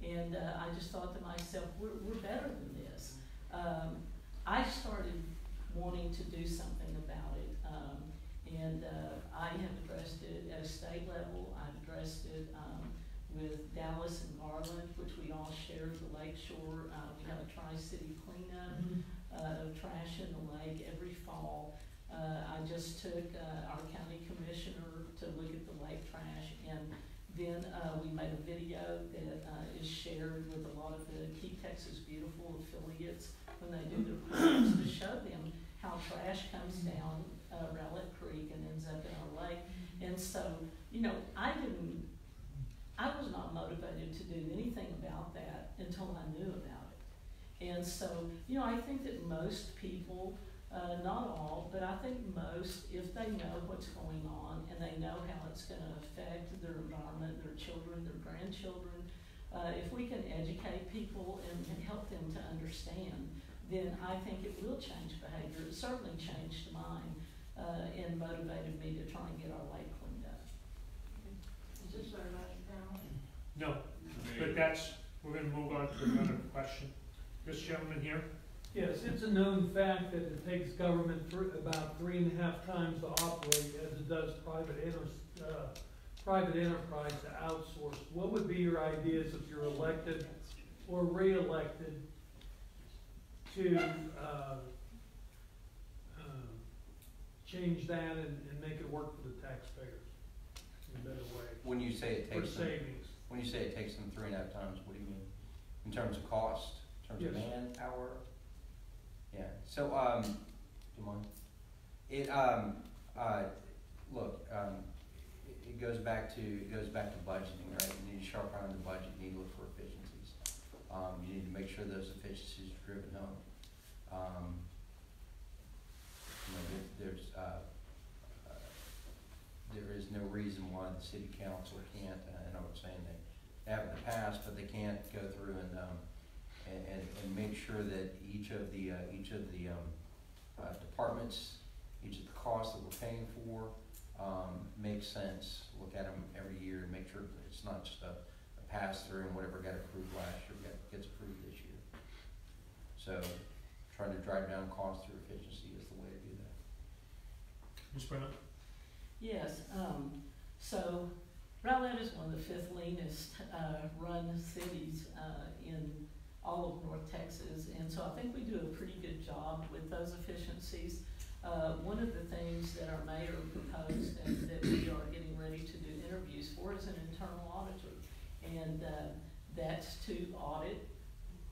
and I just thought to myself, we're better than this. I started wanting to do something about it, and I have addressed it at a state level. I've addressed it with Dallas and Garland, which we all share the lake shore. We have a tri-city cleanup of trash in the lake every fall. I just took our county commissioner to look at the lake trash, and then we made a video that is shared with a lot of the Keep Texas Beautiful affiliates when they do their programs to show them how trash comes down Rowlett Creek and ends up in our lake. And so, you know, I was not motivated to do anything about that until I knew about it. And so, you know, I think that most people, not all, but I think most, if they know what's going on and they know how it's going to affect their environment, their children, their grandchildren, if we can educate people and help them to understand, then I think it will change behavior. It certainly changed mine and motivated me to try and get our lake cleaned up. Is this our last panel? No, but we're gonna move on to another question. This gentleman here. Yes, it's a known fact that it takes government about 3.5 times to operate as it does private enterprise to outsource. What would be your ideas if you're elected or re-elected to change that and make it work for the taxpayers in a better way? When you say it For takes them, savings. when you say it takes them 3.5 times, what do you mean? In terms of cost, in terms of Yes. manpower? Yeah, so, do you mind? Look, it goes back to budgeting, right? You need to sharpen the budget, you need to look for efficiencies. You need to make sure those efficiencies are driven home. You know, there is no reason why the city council can't, and I'm saying they have in the past, but they can't go through and make sure that each of the departments, each of the costs that we're paying for, makes sense. Look at them every year and make sure that it's not just a pass through and whatever got approved last year gets approved this year. So trying to drive down costs through efficiency is the way to do that. Ms. Brown? Yes, so Rowlett is one of the fifth leanest run cities in all of North Texas, and so I think we do a pretty good job with those efficiencies. One of the things that our mayor proposed and that we are getting ready to do interviews for is an internal auditor, and that's to audit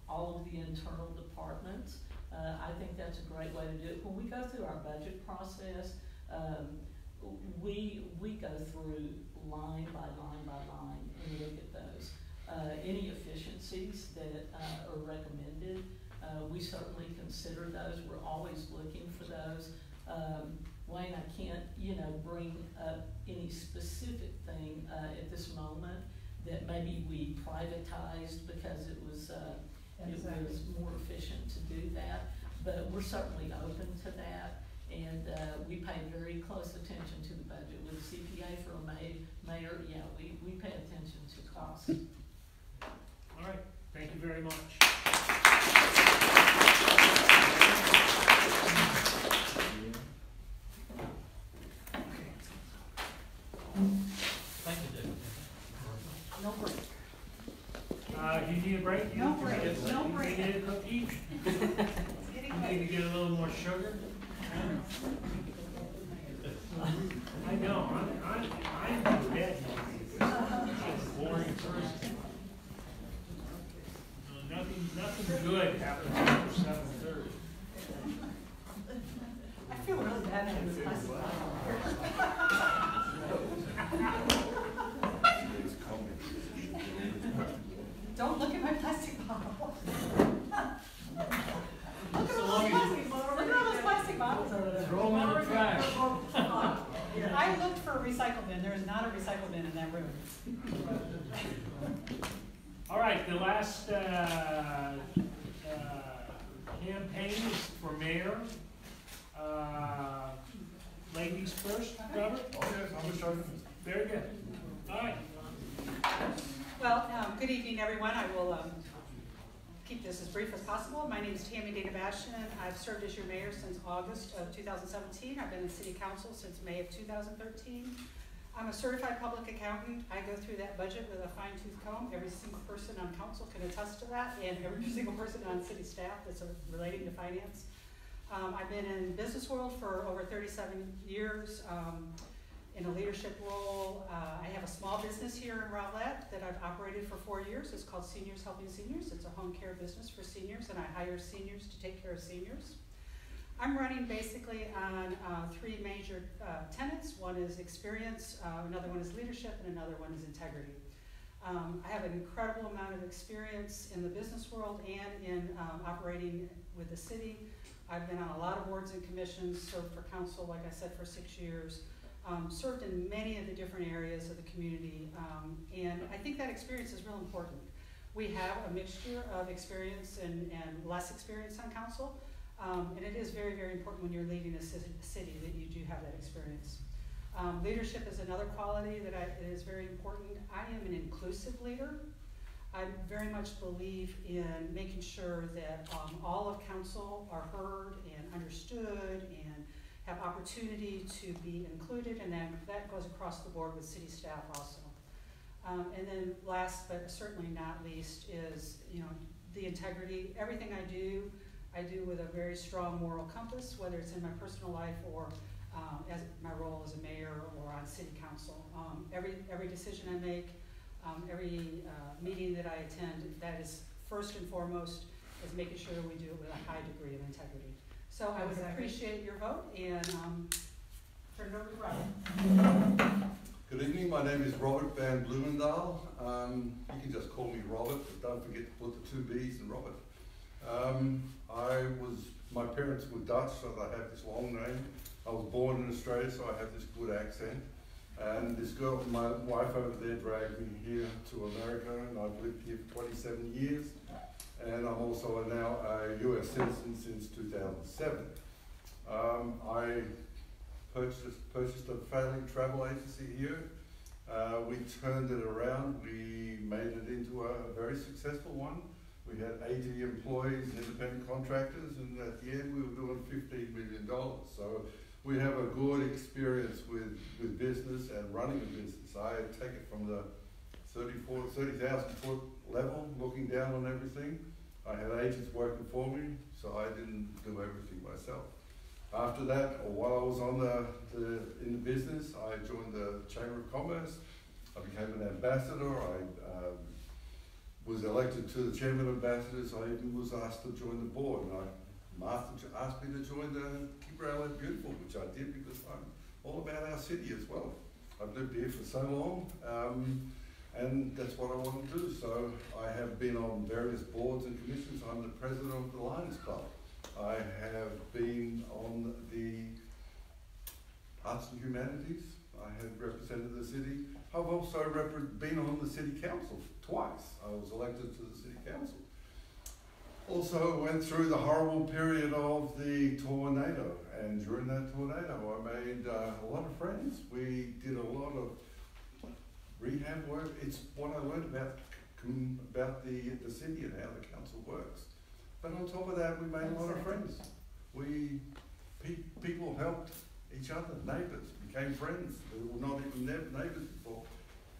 all of the internal departments. I think that's a great way to do it. When we go through our budget process, we go through line by line by line and look at those. Any efficiencies that are recommended, we certainly consider those. We're always looking for those. Wayne, I can't, bring up any specific thing at this moment that maybe we privatized because it was more efficient to do that. But we're certainly open to that, and we pay very close attention to the budget. With the CPA for a mayor, yeah, we pay attention to costs. All right, thank you very much. Thank you, David. No break. Do you need a break? No break, no break. You need a cookie? You need to get a little more sugar? I know, I'm dead. Boring person. Nothing good happens after 7:30. I feel really bad having this plastic Don't look at my plastic bottle. Look at all those plastic bottles over there. Throw them in the trash. I looked for a recycle bin. There is not a recycle bin in that room. All right, the last campaign is for mayor. Ladies first, Robert? Oh, yes, I'm starting. Very good. All right. Well, good evening, everyone. I will keep this as brief as possible. My name is Tammy Dana-Bastian. I've served as your mayor since August of 2017. I've been in city council since May of 2013. I'm a certified public accountant. I go through that budget with a fine-tooth comb. Every single person on council can attest to that, and every single person on city staff that's relating to finance. I've been in business world for over 37 years in a leadership role. I have a small business here in Rowlett that I've operated for 4 years. It's called Seniors Helping Seniors. It's a home care business for seniors, and I hire seniors to take care of seniors. I'm running basically on three major tenets. One is experience, another one is leadership, and another one is integrity. I have an incredible amount of experience in the business world and in operating with the city. I've been on a lot of boards and commissions, served for council, like I said, for 6 years, served in many of the different areas of the community, and I think that experience is real important. We have a mixture of experience and less experience on council. And it is very, very important when you're leading a city that you do have that experience. Leadership is another quality that is very important. I am an inclusive leader. I very much believe in making sure that all of council are heard and understood and have opportunity to be included, and that goes across the board with city staff also. And then last but certainly not least is the integrity. Everything I do with a very strong moral compass, whether it's in my personal life or as my role as a mayor or on city council. Every decision I make, every meeting that I attend, that is first and foremost is making sure we do it with a high degree of integrity. So I would appreciate your vote and turn it over to Robert. Good evening, my name is Robert Van Blumendahl. You can just call me Robert, but don't forget to put the 2 B's in Robert. My parents were Dutch, so I have this long name. I was born in Australia, so I have this good accent. And this girl, my wife over there, dragged me here to America, and I've lived here for 27 years. And I'm also now a US citizen since 2007. I purchased a failing travel agency here. We turned it around. We made it into a very successful one. We had 80 employees, independent contractors, and at the end we were doing $15 million. So we have a good experience with business and running a business. I take it from the 30,000 foot level, looking down on everything. I had agents working for me, so I didn't do everything myself. After that, or while I was on in the business, I joined the Chamber of Commerce. I became an ambassador. I was elected to the chairman of ambassadors. I even was asked to join the board, and Martha asked me to join the Keep Rowlett Beautiful, which I did because I'm all about our city as well. I've lived here for so long, and that's what I want to do. So I have been on various boards and commissions. I'm the president of the Lions Club. I have been on the Arts and Humanities. I have represented the city. I've also been on the city council twice. I was elected to the city council. Also went through the horrible period of the tornado, and during that tornado I made a lot of friends. We did a lot of rehab work. It's what I learned about the city and how the council works. But on top of that, we made a lot of friends. People helped each other, neighbours, became friends. We were not even neighbours before,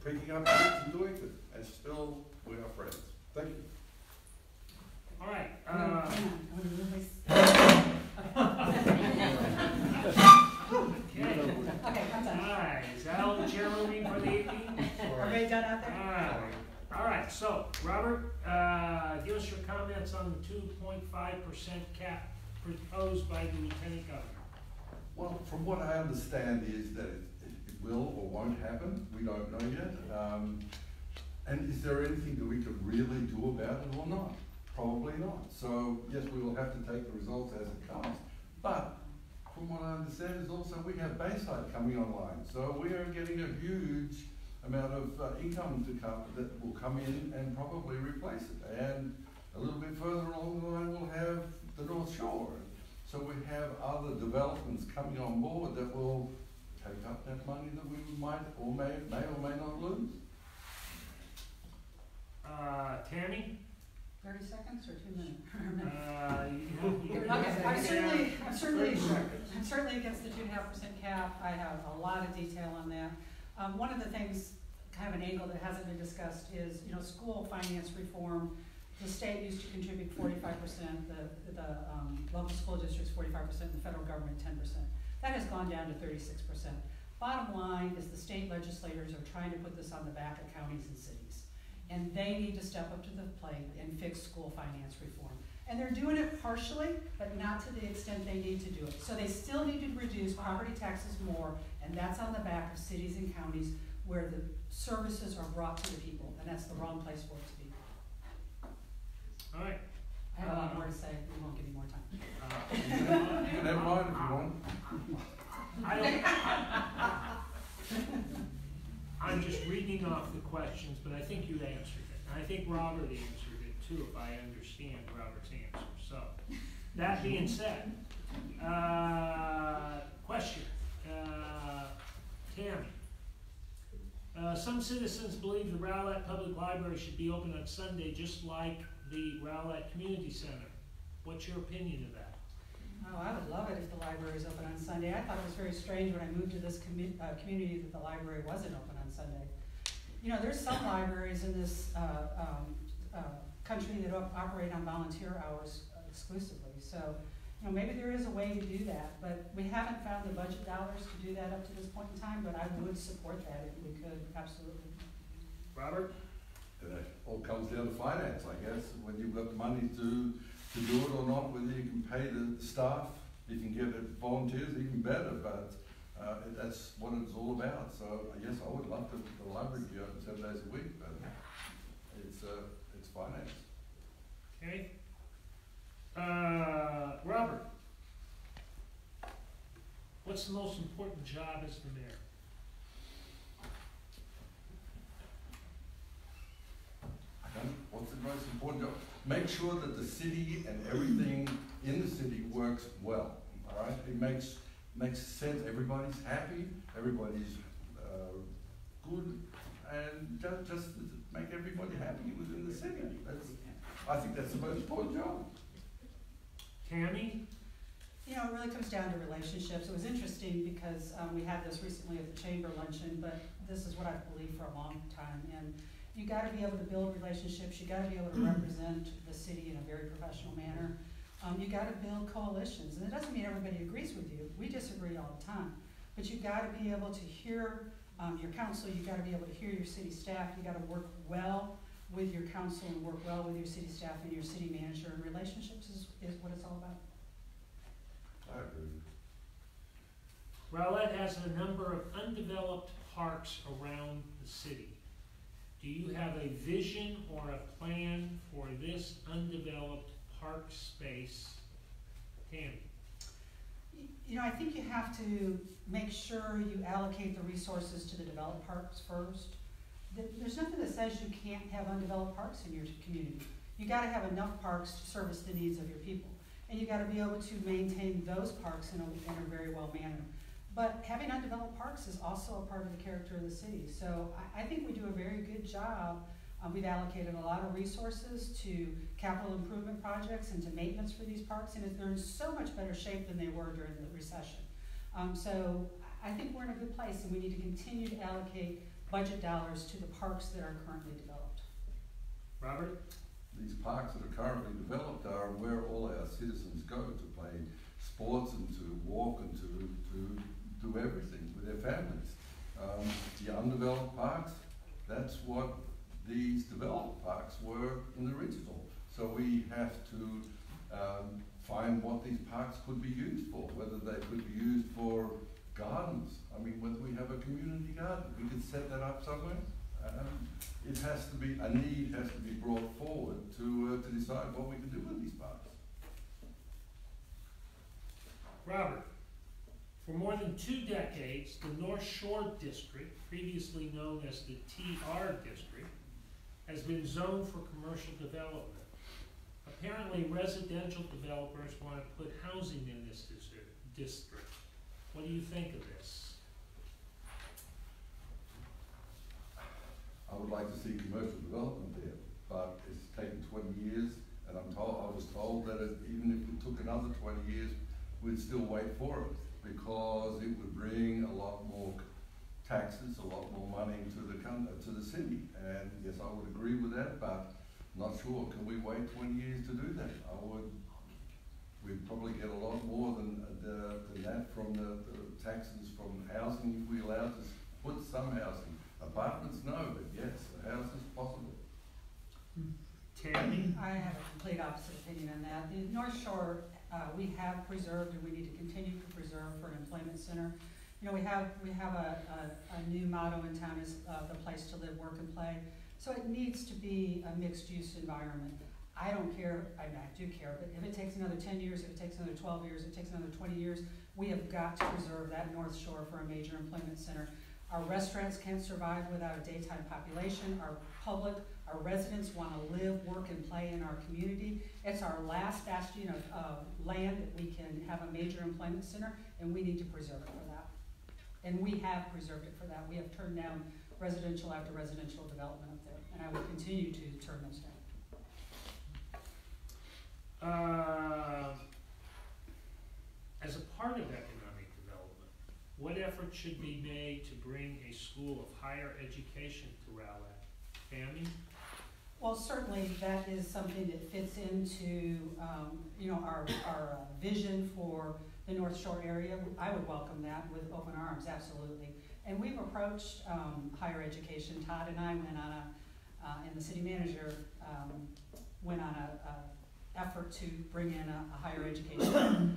picking up kids and doing it, and still we are friends. Thank you. All right. Okay, I'm done. All right, is that all the chair moving for the evening? Everybody done out there? All right, so, Robert, give us your comments on the 2.5% cap proposed by the Lieutenant Governor. Well, from what I understand is that it will or won't happen. We don't know yet. And is there anything that we could really do about it or not? Probably not. So, yes, we will have to take the results as it comes. But from what I understand is also we have Bayside coming online. So we are getting a huge amount of income that will come in and probably replace it. And a little bit further along the line we'll have the North Shore. So we have other developments coming on board that will take up that money that we might or may or may not lose. Tammy? 30 seconds or 2 minutes? I'm certainly against the 2.5% cap. I have a lot of detail on that. One of the things, kind of an angle that hasn't been discussed is, school finance reform. The state used to contribute 45%, the local school districts 45%, and the federal government 10%. That has gone down to 36%. Bottom line is the state legislators are trying to put this on the back of counties and cities. And they need to step up to the plate and fix school finance reform. And they're doing it partially, but not to the extent they need to do it. So they still need to reduce property taxes more, and that's on the back of cities and counties where the services are brought to the people, and that's the wrong place for it to be. All right. I have a lot more to say. We won't give you more time. You can have mine if you want. I'm just reading off the questions, but I think you answered it. And I think Robert answered it too, if I understand Robert's answer. So, that being said, question. Tammy. Some citizens believe the Rowlett Public Library should be open on Sunday, just like the Rowlett Community Center. What's your opinion of that? Oh, I would love it if the library was open on Sunday. I thought it was very strange when I moved to this community that the library wasn't open on Sunday. There's some libraries in this country that operate on volunteer hours exclusively. So, maybe there is a way to do that, but we haven't found the budget dollars to do that up to this point in time, but I would support that if we could, absolutely. Robert? It all comes down to finance, I guess. When you've got the money to do it or not, whether you can pay the staff, you can get it volunteers, even better, but that's what it's all about. So yes, I would love the library to be open 7 days a week, but it's finance. Okay. Robert, what's the most important job as the mayor? What's the most important job? Make sure that the city and everything in the city works well. All right, it makes sense. Everybody's happy. Everybody's good, and just make everybody happy within the city. I think that's the most important job. Tammy? You know, it really comes down to relationships. It was interesting because we had this recently at the chamber luncheon, but this is what I've believed for a long time. And you got to be able to build relationships. You got to be able to represent the city in a very professional manner. You got to build coalitions, and it doesn't mean everybody agrees with you. We disagree all the time, but you got to be able to hear your council. You got to be able to hear your city staff. You got to work well with your council and work well with your city staff and your city manager. And relationships is what it's all about. I agree. Rowlett has a number of undeveloped parks around the city. Do you have a vision or a plan for this undeveloped park space? Tammy? You know, I think you have to make sure you allocate the resources to the developed parks first. There's nothing that says you can't have undeveloped parks in your community. You gotta have enough parks to service the needs of your people. And you gotta be able to maintain those parks in a very well manner. But having undeveloped parks is also a part of the character of the city. So I think we do a very good job. We've allocated a lot of resources to capital improvement projects and to maintenance for these parks, and they're in so much better shape than they were during the recession. So I think we're in a good place, and we need to continue to allocate budget dollars to the parks that are currently developed. Robert? These parks that are currently developed are where all our citizens go to play sports and to walk and to do everything with their families. The undeveloped parks, that's what these developed parks were in the original. So we have to find what these parks could be used for, whether they could be used for gardens. I mean, whether we have a community garden, we could set that up somewhere. It has to be, a need has to be brought forward to decide what we can do with these parks. Robert, for more than 2 decades, the North Shore District, previously known as the TR District, has been zoned for commercial development. Apparently, residential developers want to put housing in this district. What do you think of this? I would like to see commercial development there, but it's taken 20 years, and I was told that even if it took another 20 years, we'd still wait for it, because it would bring a lot more taxes, a lot more money to the city. And yes, I would agree with that, but not sure. Can we wait 20 years to do that? We'd probably get a lot more than that from the taxes from housing if we allowed to put some housing. Apartments, no, but yes, a house is possible. Tammy? I have a complete opposite opinion on that. The North Shore, we have preserved, and we need to continue to preserve for an employment center. You know, we have a new motto in town is the place to live, work, and play. So it needs to be a mixed-use environment. I don't care, I do care, but if it takes another 10 years, if it takes another 12 years, if it takes another 20 years, we have got to preserve that North Shore for a major employment center. Our restaurants can't survive without a daytime population. Our residents want to live, work, and play in our community. It's our last bastion of land that we can have a major employment center, and we need to preserve it for that. And we have preserved it for that. We have turned down residential after residential development up there, and I will continue to turn those down. As a part of economic development, what efforts should be made to bring a school of higher education to Rowlett? Tammy? Well, certainly that is something that fits into our vision for the North Shore area. I would welcome that with open arms, absolutely. And we've approached higher education. Todd and I went on and the city manager went on a effort to bring in a higher education.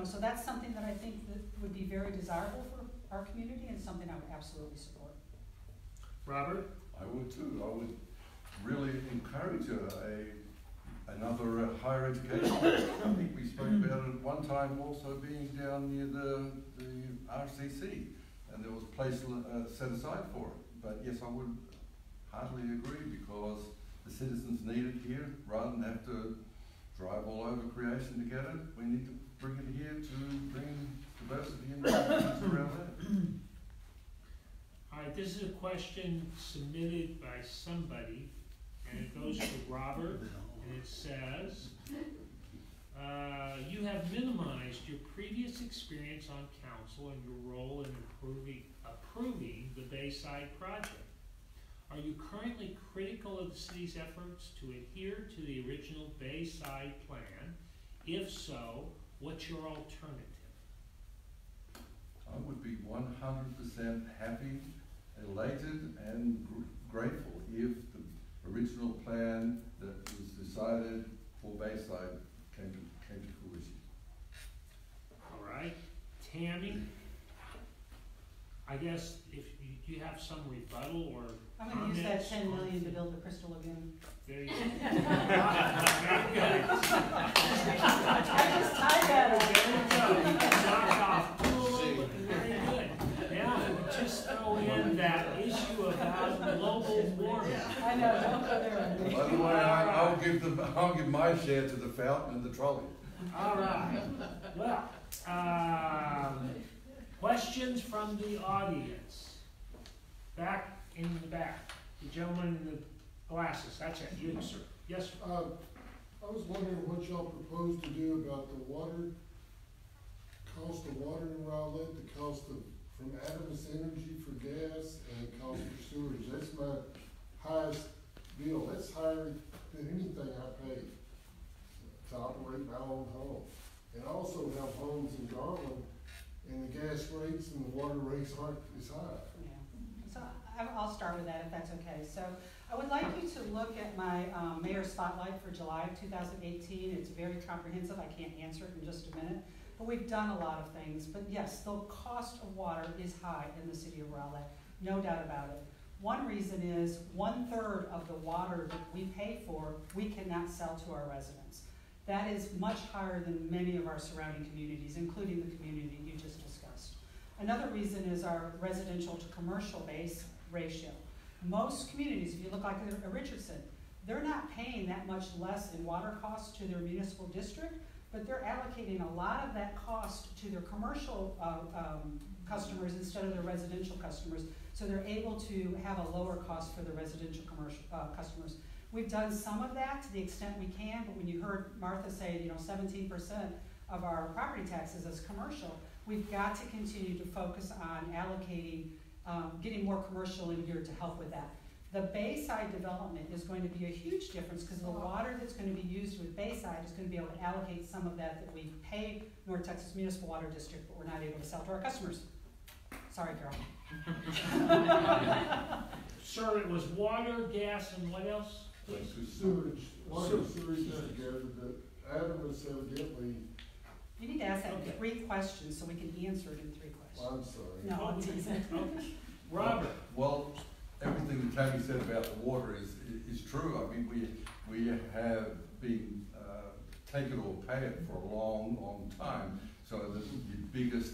So that's something that I think that would be very desirable for our community and something I would absolutely support. Robert? I would too. I would really encourage another higher education. I think we spoke about it one time also being down near the RCC, and there was a place set aside for it. But yes, I would heartily agree, because the citizens need it here rather than have to drive all over creation to get it. We need to bring it here to bring diversity and around that. All right, this is a question submitted by somebody, and it goes to Robert. And it says, you have minimized your previous experience on council and your role in approving the Bayside project. Are you currently critical of the city's efforts to adhere to the original Bayside plan? If so, what's your alternative? I would be 100% happy, elated, and grateful if the original plan that was decided for Bayside came to fruition. All right, Tammy, I guess if you have some rebuttal or I'm gonna use that 10 million to build the Crystal Lagoon. there you go. I just tied that up. Very good. Yeah, just throw in that issue about global warming. I know, don't go there. By the way, I'll give my share to the fountain and the trolley. All right. Well, questions from the audience? Back in the back. The gentleman in the glasses. That's it. You, sir. Yes, sir. I was wondering what y'all propose to do about the water, cost of water in Rowlett, the cost of from Adams Energy for gas, and the cost for sewage. That's my highest bill. That's higher than anything I pay to operate my own home. And I also have homes in Garland, and the gas rates and the water rates aren't as high. Yeah. So I'll start with that if that's okay. So I would like you to look at my Mayor Spotlight for July of 2018. It's very comprehensive. I can't answer it in just a minute. But we've done a lot of things. But yes, the cost of water is high in the city of Rowlett. No doubt about it. One reason is 1/3 of the water that we pay for, we cannot sell to our residents. That is much higher than many of our surrounding communities, including the community you just discussed. Another reason is our residential to commercial base ratio. Most communities, if you look like Richardson, they're not paying that much less in water costs to their municipal district, but they're allocating a lot of that cost to their commercial customers instead of their residential customers. So they're able to have a lower cost for the residential commercial customers. We've done some of that to the extent we can, but when you heard Martha say, 17% of our property taxes is commercial, we've got to continue to focus on allocating, getting more commercial in here to help with that. The Bayside development is going to be a huge difference because the water that's going to be used with Bayside is going to be able to allocate some of that we pay North Texas Municipal Water District, but we're not able to sell to our customers. Sorry, Carol. Sir, it was water, gas, and what else? Sewage, water, sewage together, but Adam was evidently. You need to ask that 3 questions so we can answer it in 3 questions. Well, I'm sorry. No, I'm teasing. Robert. Well, everything that Tammy said about the water is true. I mean, we have been take it or pay it for a long, long time. So the biggest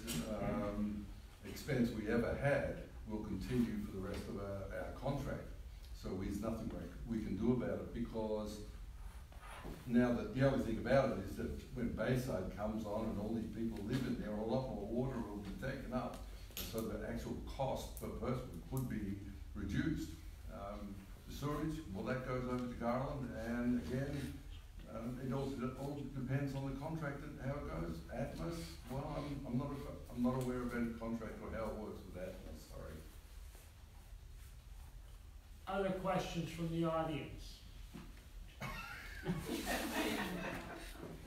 expense we ever had will continue for the rest of our contract. So there's nothing we can do about it, because now that the only thing about it is that when Bayside comes on and all these people live in there, a lot more water will be taken up. So the actual cost per person could be reduced. The sewage, well, that goes over to Garland, and again, it all depends on the contract and how it goes. Atmos, well, I'm not aware of any contract or how it works with Atmos. Sorry. Other questions from the audience?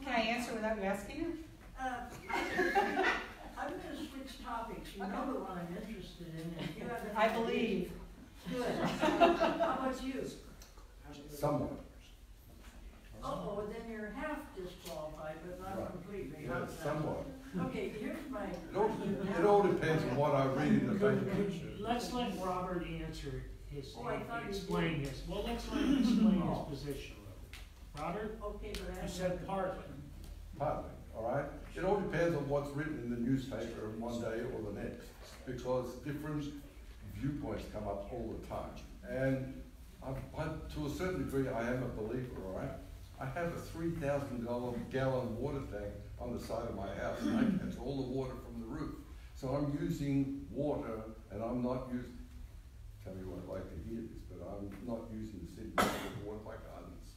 Can I answer without you asking it? I'm going to switch topics. You know the one I'm interested in. I believe. Good. How about you? Somewhat. Oh, then you're half disqualified, but not completely. Yeah, somewhat. Okay, here's my. It all depends on what I read in the paper. Let's let Robert answer his, I thought explain his. Well, let's let him explain his position. Robert? Okay, but You said partly. Partly, all right? It all depends on what's written in the newspaper one day or the next, because different viewpoints come up all the time. And to a certain degree, I am a believer, all right? I have a 3,000-gallon water tank on the side of my house, and I catch all the water from the roof. So I'm using water, and I'm not using, Tammy won't like to hear this, but I'm not using the city to water my gardens.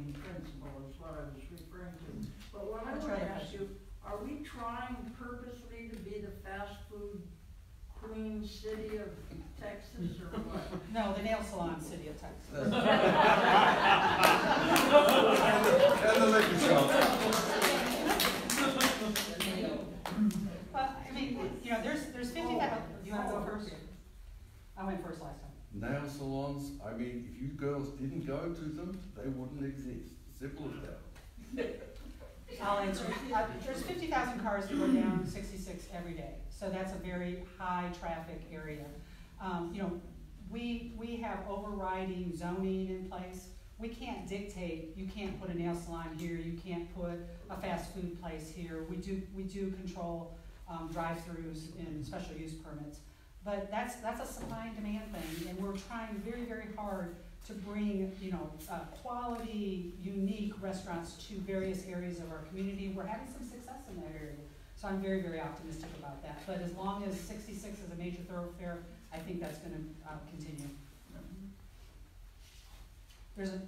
overriding principle is what I was referring to. But what I want to ask you, are we trying purposely to be the fast food queen city of Texas or what? No, the nail salon city of Texas. And the liquor shop. Well, I mean, you know, there's 50,000, you wanna go first? I went first last time. Nail salons, I mean, if you girls didn't go to them, they wouldn't exist. Simple as that. I'll answer. There's 50,000 cars that go down 66 every day, so that's a very high traffic area. You know, we have overriding zoning in place. We can't dictate, you can't put a nail salon here, you can't put a fast food place here. We do control drive-throughs and special use permits. But that's a supply and demand thing, and we're trying very, very hard to bring, you know, quality, unique restaurants to various areas of our community. We're having some success in that area, so I'm very, very optimistic about that. But as long as 66 is a major thoroughfare, I think that's going to continue. There's a,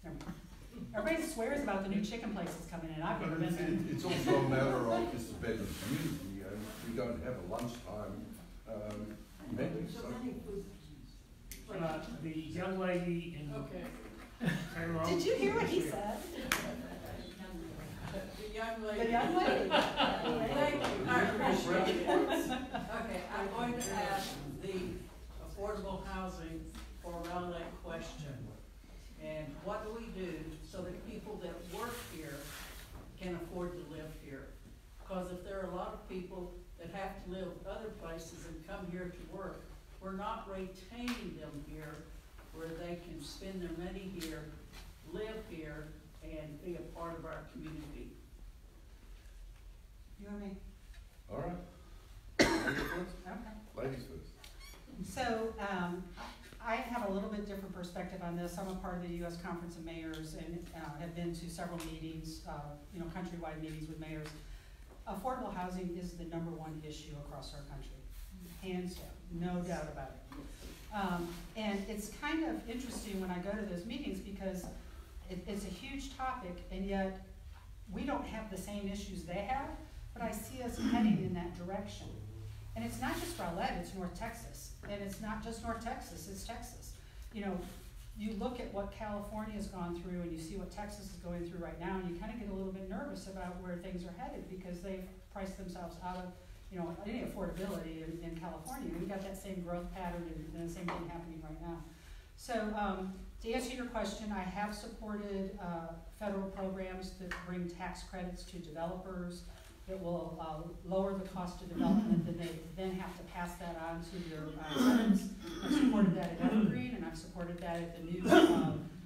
never mind. Everybody swears about the new chicken places coming in. I've never been there. It's also a matter of just a better community. We don't have a lunchtime menu. So. The young lady in. Okay. Did you hear what he said? The young lady. The young lady. Thank you, I appreciate it. Okay, I'm going to ask the affordable housing for Rowlett question. And what do we do so that people that work here can afford to live here? Because if there are a lot of people that have to live other places and come here to work, we're not retaining them here where they can spend their money here, live here, and be a part of our community. You and me? All right. Ladies first? Okay. Ladies first. So, I have a little bit different perspective on this. I'm a part of the U.S. Conference of Mayors and have been to several meetings, you know, countrywide meetings with mayors. Affordable housing is the #1 issue across our country, hands down, no doubt about it. And it's kind of interesting when I go to those meetings because it's a huge topic, and yet we don't have the same issues they have, but I see us heading in that direction. And it's not just Rowlett, it's North Texas. And it's not just North Texas, it's Texas. You know, you look at what California's gone through and you see what Texas is going through right now, and you kind of get a little bit nervous about where things are headed because they've priced themselves out of, you know, any affordability in California. We've got that same growth pattern and the same thing happening right now. So to answer your question, I have supported federal programs that bring tax credits to developers that will lower the cost of development, and they then have to pass that on to their tenants. I've supported that at Evergreen, and I've supported that at the new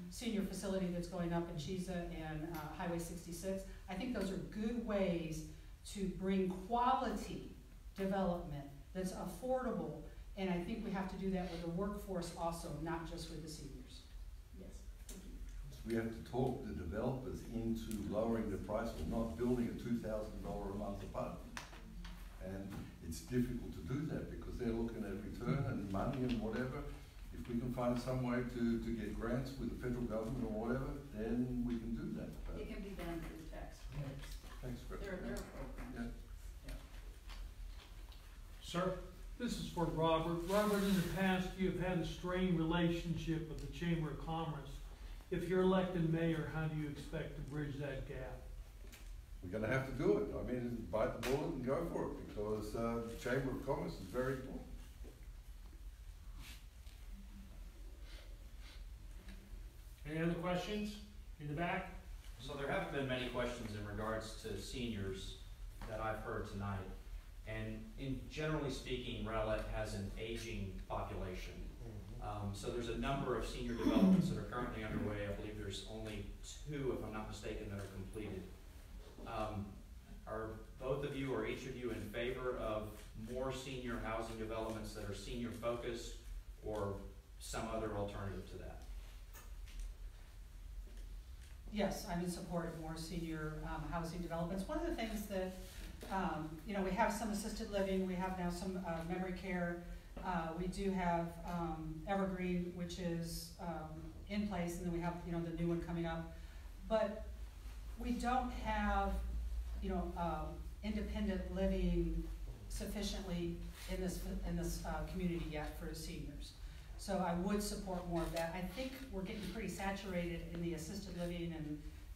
senior facility that's going up in Chisa and Highway 66. I think those are good ways to bring quality development that's affordable, and I think we have to do that with the workforce also, not just with the seniors. Yes. We have to talk the developers into lowering the price of not building a $2,000 a month apartment. And it's difficult to do that because they're looking at return and money and whatever. If we can find some way to get grants with the federal government or whatever, then we can do that. But It can be done through tax credits. thanks for There are programs. Yeah. Sir? This is for Robert. Robert, in the past, you've had a strained relationship with the Chamber of Commerce. If you're elected mayor, how do you expect to bridge that gap? We're going to have to do it. I mean, bite the bullet and go for it because the Chamber of Commerce is very important. Any other questions in the back? So there haven't been many questions in regards to seniors that I've heard tonight. And generally speaking, Rowlett has an aging population. So there's a number of senior developments that are currently underway. I believe there's only 2, if I'm not mistaken, that are completed. Are both of you or each of you in favor of more senior housing developments that are senior focused or some other alternative to that? Yes, I'm in support of more senior housing developments. One of the things that, you know, we have some assisted living, we have now some memory care. We do have Evergreen, which is in place, and then we have, you know, the new one coming up. But we don't have, you know, independent living sufficiently in this community yet for seniors. So I would support more of that. I think we're getting pretty saturated in the assisted living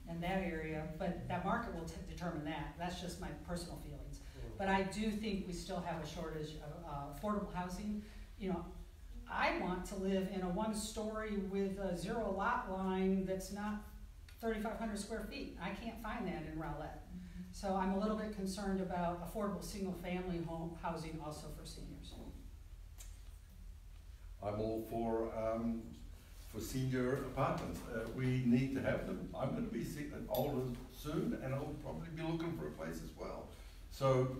and that area, but that market will determine that. That's just my personal feelings. But I do think we still have a shortage of affordable housing. You know, I want to live in a one-story with a zero lot line that's not 3,500 square feet. I can't find that in Rowlett. So I'm a little bit concerned about affordable single-family home housing also for seniors. I'm all for senior apartments. We need to have them. I'm going to be older soon, and I'll probably be looking for a place as well. So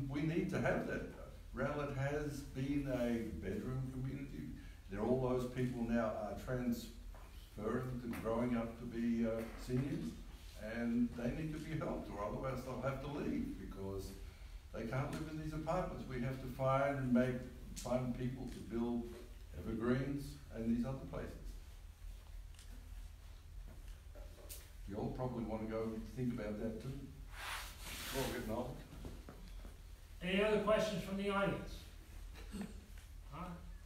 we need to have that. Rowlett has been a bedroom community. All those people now are transferring to growing up to be seniors, and they need to be helped, or otherwise they'll have to leave because they can't live in these apartments. We have to find people to build evergreens and these other places. You all probably want to go think about that too. We're all getting old. Any other questions from the audience?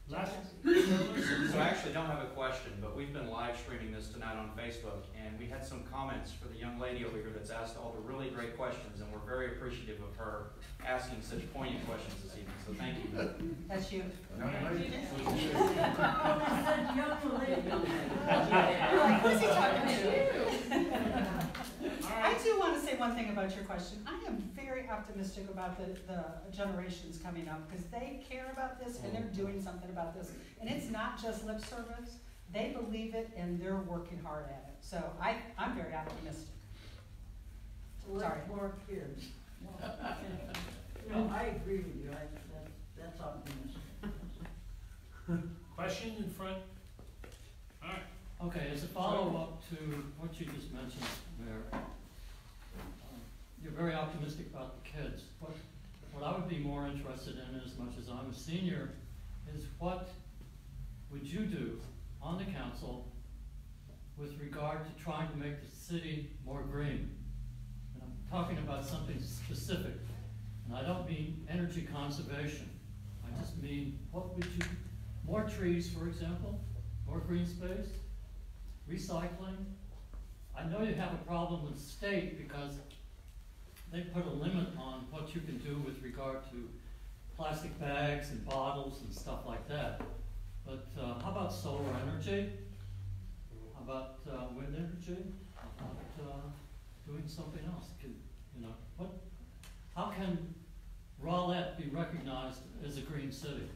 Last. So I actually don't have a question, but we've been live streaming this tonight on Facebook, and we had some comments for the young lady over here that's asked all the really great questions, and we're very appreciative of her asking such poignant questions this evening, so thank you. That's you. Like, who's he talking to? I do want to say one thing about your question. I am very optimistic about the generations coming up because they care about this and they're doing something about this. And it's not just lip service. They believe it and they're working hard at it. So I'm very optimistic. Sorry. More kids. No, I agree with you. That's optimistic. Question in front? All right. Okay, as a follow-up to what you just mentioned, Mayor, you're very optimistic about the kids. What I would be more interested in, as much as I'm a senior, is what would you do on the council with regard to trying to make the city more green? And I'm talking about something specific. And I don't mean energy conservation. I just mean, what would you, more trees, for example, more green space, recycling. I know you have a problem with the state because they put a limit on what you can do with regard to plastic bags and bottles and stuff like that. But how about solar energy? How about wind energy? How about doing something else? How can Rowlett be recognized as a green city?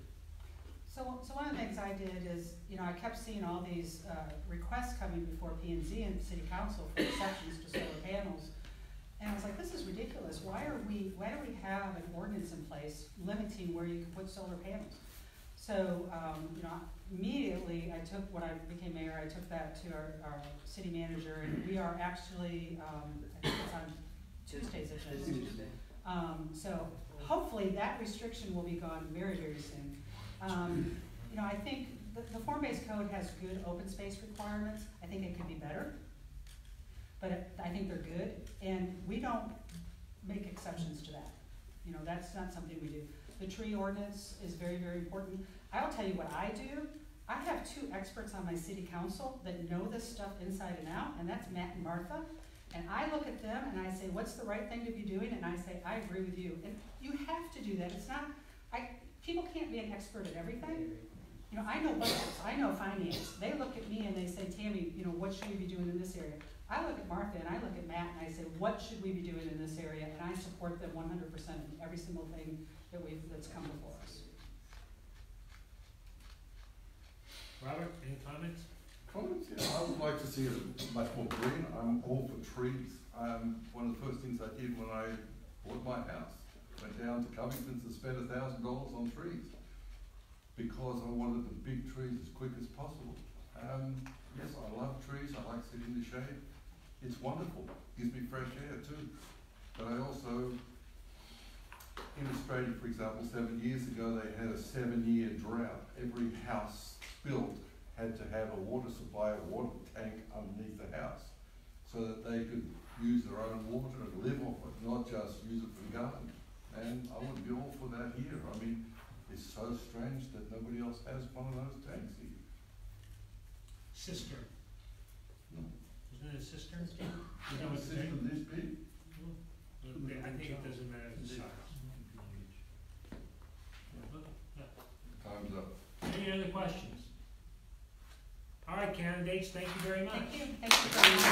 So one of the things I did is, you know, I kept seeing all these requests coming before P&Z and City Council for exceptions to solar panels. And I was like, this is ridiculous. Why do we have an ordinance in place limiting where you can put solar panels? So, you know, immediately when I became mayor, I took that to our city manager, and we are actually, I think it's on Tuesdays, so hopefully that restriction will be gone very, very soon. You know, I think the form-based code has good open space requirements. I think it could be better, but I think they're good, and we don't make exceptions to that. You know, that's not something we do. The tree ordinance is very, very important. I will tell you what I do. I have 2 experts on my city council that know this stuff inside and out, and that's Matt and Martha. And I look at them and I say, what's the right thing to be doing? And I say, I agree with you. And you have to do that. It's not, people can't be an expert at everything. You know, I know budgets, I know finance. They look at me and they say, Tammy, you know, what should we be doing in this area? I look at Martha and I look at Matt and I say, what should we be doing in this area? And I support them 100% in every single thing that's come before us. Robert, any comments? Comments? Yeah, I would like to see it much more green. I'm all for trees. One of the first things I did when I bought my house, went down to Covington's and spent $1,000 on trees because I wanted the big trees as quick as possible. Yes, I love trees. I like sitting in the shade. It's wonderful. Gives me fresh air too. But I also, in Australia, for example, 7 years ago, they had a 7-year drought. Every house built had to have a water supply, a water tank underneath the house, so that they could use their own water and live off it, not just use it for the garden. And I would be all for that here. I mean, it's so strange that nobody else has one of those tanks here. Cistern. No. Isn't it a cistern? It's a system this big. I think it doesn't matter the size. Time's up. Any other questions? All right, candidates, thank you very much. Thank you. Thank you very much.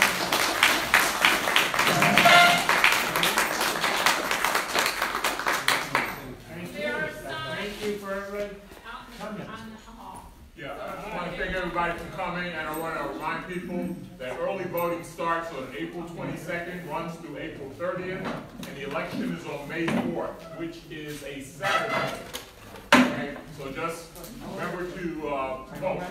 Thank you for everybody coming. Yeah, I want to thank everybody for coming, and I want to remind people that early voting starts on April 22nd, runs through April 30th, and the election is on May 4th, which is a Saturday. Okay, so just remember to vote.